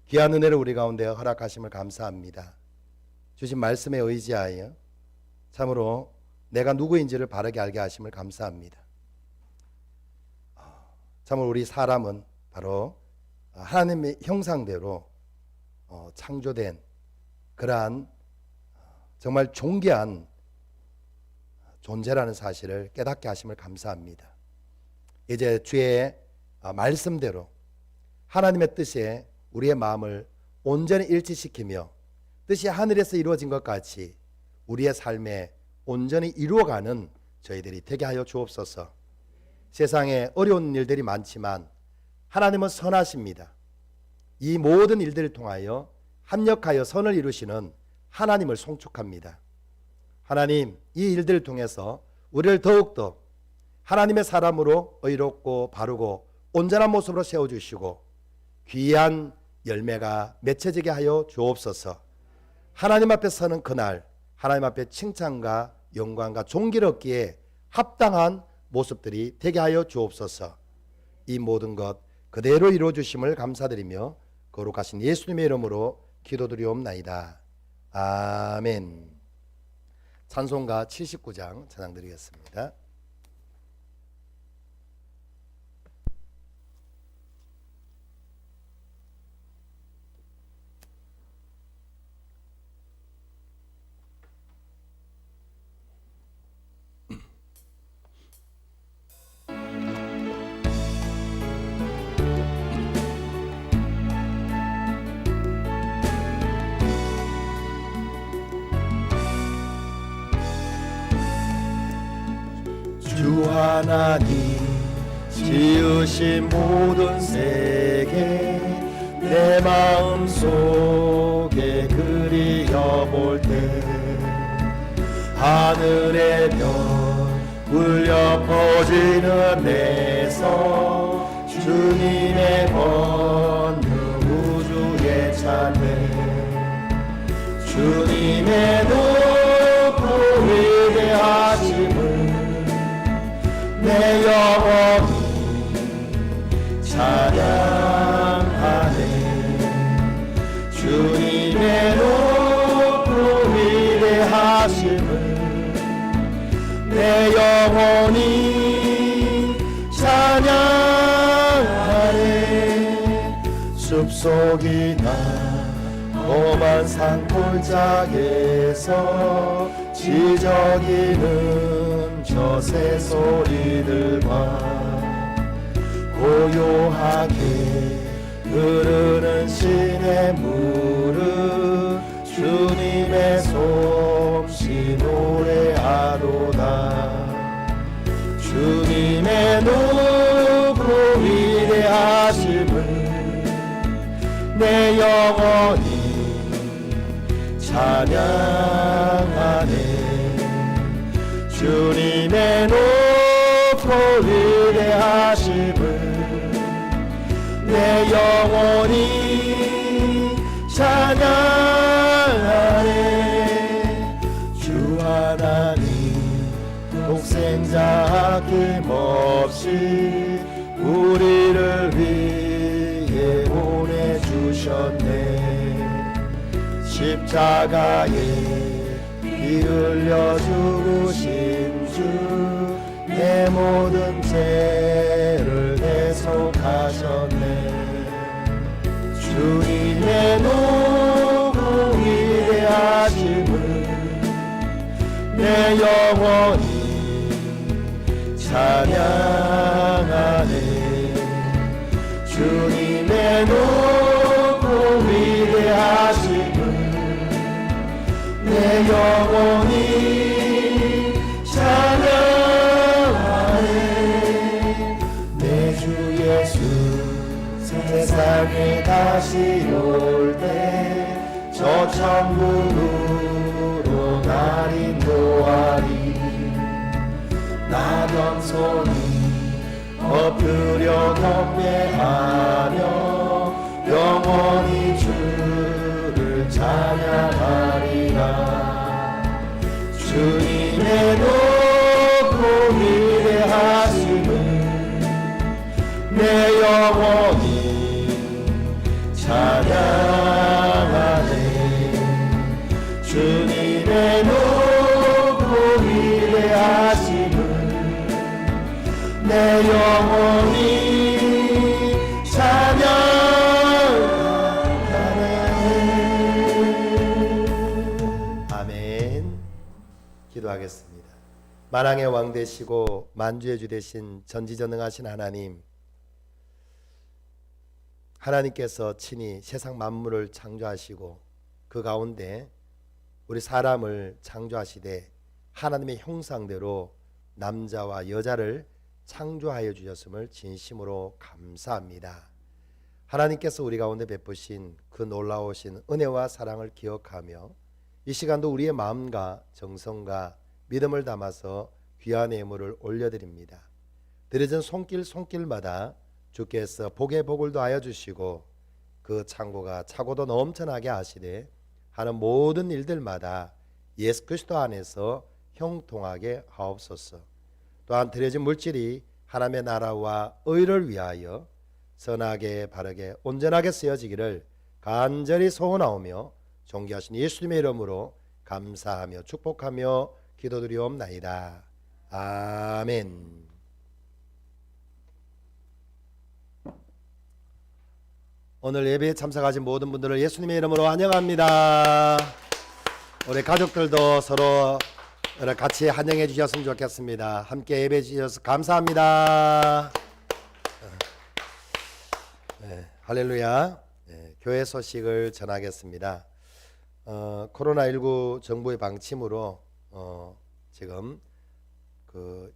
귀한 은혜를 우리 가운데 허락하심을 감사합니다. 주신 말씀에 의지하여 참으로 내가 누구인지를 바르게 알게 하심을 감사합니다. 참으로 우리 사람은 바로 하나님의 형상대로 창조된 그러한 정말 존귀한 존재라는 사실을 깨닫게 하심을 감사합니다. 이제 주의 말씀대로 하나님의 뜻에 우리의 마음을 온전히 일치시키며 뜻이 하늘에서 이루어진 것 같이 우리의 삶에 온전히 이루어가는 저희들이 되게 하여 주옵소서. 세상에 어려운 일들이 많지만 하나님은 선하십니다. 이 모든 일들을 통하여 합력하여 선을 이루시는 하나님을 송축합니다. 하나님, 이 일들을 통해서 우리를 더욱더 하나님의 사람으로 의롭고 바르고 온전한 모습으로 세워주시고 귀한 열매가 맺혀지게 하여 주옵소서. 하나님 앞에 서는 그날 하나님 앞에 칭찬과 영광과 존귀를 얻기에 합당한 모습들이 되게 하여 주옵소서. 이 모든 것 그대로 이루어 주심을 감사드리며 거룩하신 예수님의 이름으로 기도드리옵나이다. 아멘. 찬송가 79장 찬양 드리겠습니다. 주 하나님 지으신 모든 세계 내 마음속에 그리워볼 때 하늘의 별 울려 퍼지는 내성 주님의 권능 우주에 찬네 주님의 높고 위대하심을 내 영혼이 찬양하네 주님의 높고 위대하심을 내 영혼이 찬양하네 숲속이나 험한 산골짜기에서 지저귀는 저 새소리들과 고요하게 흐르는 시냇물을 주님의 솜씨 노래하도다 주님의 높고 위대하심을 내 영혼이 찬양하네 주님의 높고 위대하심을 내 영혼이 찬양하네 주 하나님 독생자 아낌없이 우리를 위해 보내주셨네 십자가에 피 흘려 죽으신 주 내 모든 죄를 대속하셨네 주님의 높고 위대하심을 내 영혼이 찬양하네 주님의 높고 위대하심을 내 영혼이 찬양하네 내 주 예수 세상에 다시 올 때 저 천국으로 날 인도하리 나 겸손히 엎드려 경배하며 영원히 주를 찬양하리라 주님의 높고 위대하심을 내 영혼이 찬양하네 주님의 높고 위대하심을 내 영혼이 찬양하네 아멘 기도하겠습니다. 만왕의 왕 되시고 만주의 주 되신 전지전능하신 하나님 하나님께서 친히 세상 만물을 창조하시고 그 가운데 우리 사람을 창조하시되 하나님의 형상대로 남자와 여자를 창조하여 주셨음을 진심으로 감사합니다. 하나님께서 우리 가운데 베푸신 그 놀라우신 은혜와 사랑을 기억하며 이 시간도 우리의 마음과 정성과 믿음을 담아서 귀한 예물을 올려드립니다. 드려진 손길마다 주께서 복의 복을 더하여 주시고 그 창고가 차고도 넘쳐나게 하시되 하는 모든 일들마다 예수 그리스도 안에서 형통하게 하옵소서. 또한 드려진 물질이 하나님의 나라와 의를 위하여 선하게 바르게 온전하게 쓰여지기를 간절히 소원하오며 존귀하신 예수님의 이름으로 감사하며 축복하며 기도드리옵나이다. 아멘. 오늘 예배에 참석하신 모든 분들을 예수님의 이름으로 환영합니다. 우리 가족들도 서로 같이 환영해 주셨으면 좋겠습니다. 함께 예배해 주셔서 감사합니다. 네, 할렐루야. 네, 교회 소식을 전하겠습니다. 코로나19 정부의 방침으로 지금 그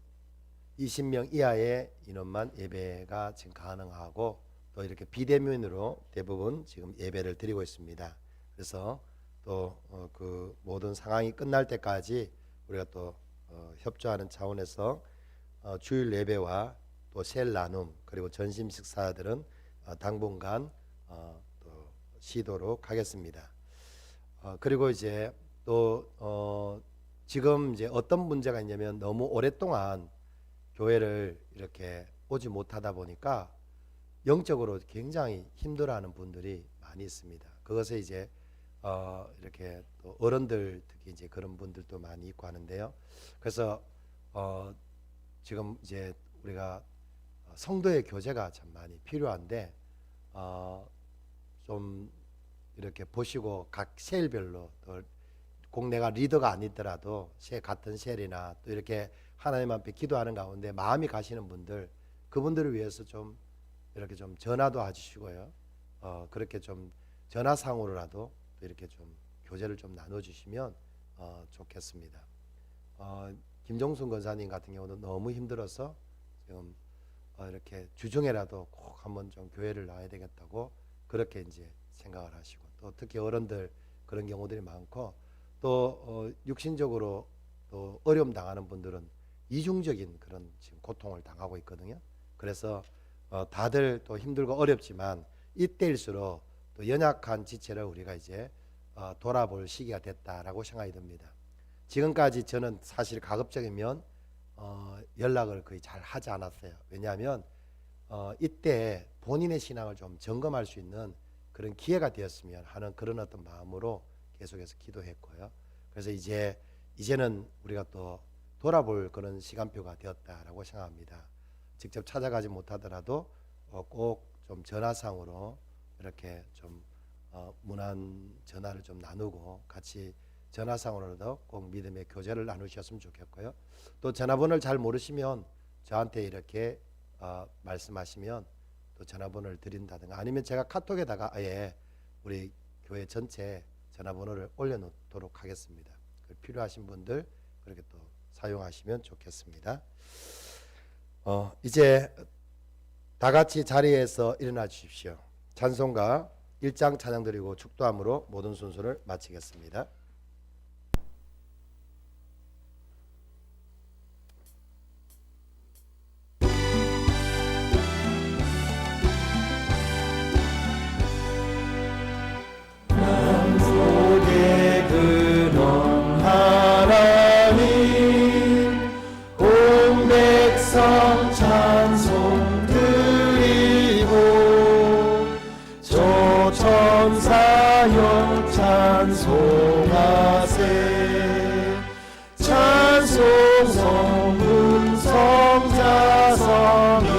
20명 이하의 인원만 예배가 지금 가능하고 또 이렇게 비대면으로 대부분 지금 예배를 드리고 있습니다. 그래서 또 그 모든 상황이 끝날 때까지 우리가 또 협조하는 차원에서 주일 예배와 또 셀 나눔 그리고 전심 식사들은 당분간 또 쉬도록 하겠습니다. 그리고 이제 또 지금 이제 어떤 문제가 있냐면 너무 오랫동안 교회를 이렇게 오지 못하다 보니까 영적으로 굉장히 힘들어하는 분들이 많이 있습니다. 그것에 이제 이렇게 또 어른들 특히 이제 그런 분들도 많이 있고 하는데요. 그래서 지금 이제 우리가 성도의 교제가 참 많이 필요한데 좀 이렇게 보시고 각 셀별로 또 꼭 내가 리더가 아니더라도 같은 셀이나 또 이렇게 하나님 앞에 기도하는 가운데 마음이 가시는 분들 그분들을 위해서 좀 이렇게 좀 전화도 해주시고요. 그렇게 좀 전화상으로라도 또 이렇게 좀 교제를 좀 나눠주시면 좋겠습니다. 김종순 권사님 같은 경우는 너무 힘들어서 지금 이렇게 주중에라도 꼭 한번 좀 교회를 나와야 되겠다고 그렇게 이제 생각을 하시고 또 특히 어른들 그런 경우들이 많고 또 육신적으로 또 어려움 당하는 분들은 이중적인 그런 지금 고통을 당하고 있거든요. 그래서 다들 또 힘들고 어렵지만 이때일수록 또 연약한 지체를 우리가 이제 돌아볼 시기가 됐다라고 생각이 듭니다. 지금까지 저는 사실 가급적이면 연락을 거의 잘 하지 않았어요. 왜냐하면 이때 본인의 신앙을 좀 점검할 수 있는 그런 기회가 되었으면 하는 그런 어떤 마음으로 계속해서 기도했고요. 그래서 이제는 우리가 또 돌아볼 그런 시간표가 되었다라고 생각합니다. 직접 찾아가지 못하더라도 꼭 좀 전화상으로 이렇게 좀 문안 전화를 좀 나누고 같이 전화상으로도 꼭 믿음의 교제를 나누셨으면 좋겠고요. 또 전화번호를 잘 모르시면 저한테 이렇게 말씀하시면 또 전화번호를 드린다든가 아니면 제가 카톡에다가 아예 우리 교회 전체 전화번호를 올려놓도록 하겠습니다. 필요하신 분들 그렇게 또 사용하시면 좋겠습니다. 이제 다 같이 자리에서 일어나 주십시오. 찬송가 1장 찬양 드리고 축도함으로 모든 순서를 마치겠습니다. 만국의 근원 하나님 온 백성 찬송 드리고 저 천사여 찬송하세 찬송 성문 성자 성령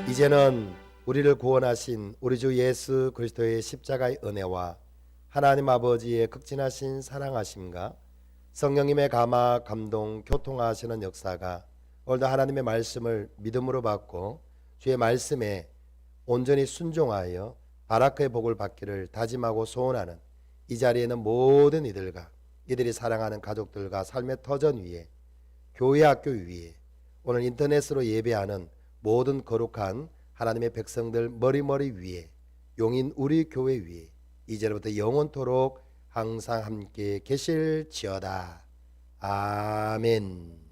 이제는 우리를 구원하신 우리 주 예수 그리스도의 십자가의 은혜와 하나님 아버지의 극진하신 사랑하심과 성령님의 감화 감동 교통하시는 역사가 오늘도 하나님의 말씀을 믿음으로 받고 주의 말씀에 온전히 순종하여 바라크의 복을 받기를 다짐하고 소원하는 이 자리에 있는 모든 이들과 이들이 사랑하는 가족들과 삶의 터전 위에 교회 학교 위에 오늘 인터넷으로 예배하는 모든 거룩한 하나님의 백성들 머리머리 위에 용인 우리 교회 위에 이제부터 영원토록 항상 함께 계실지어다. 아멘.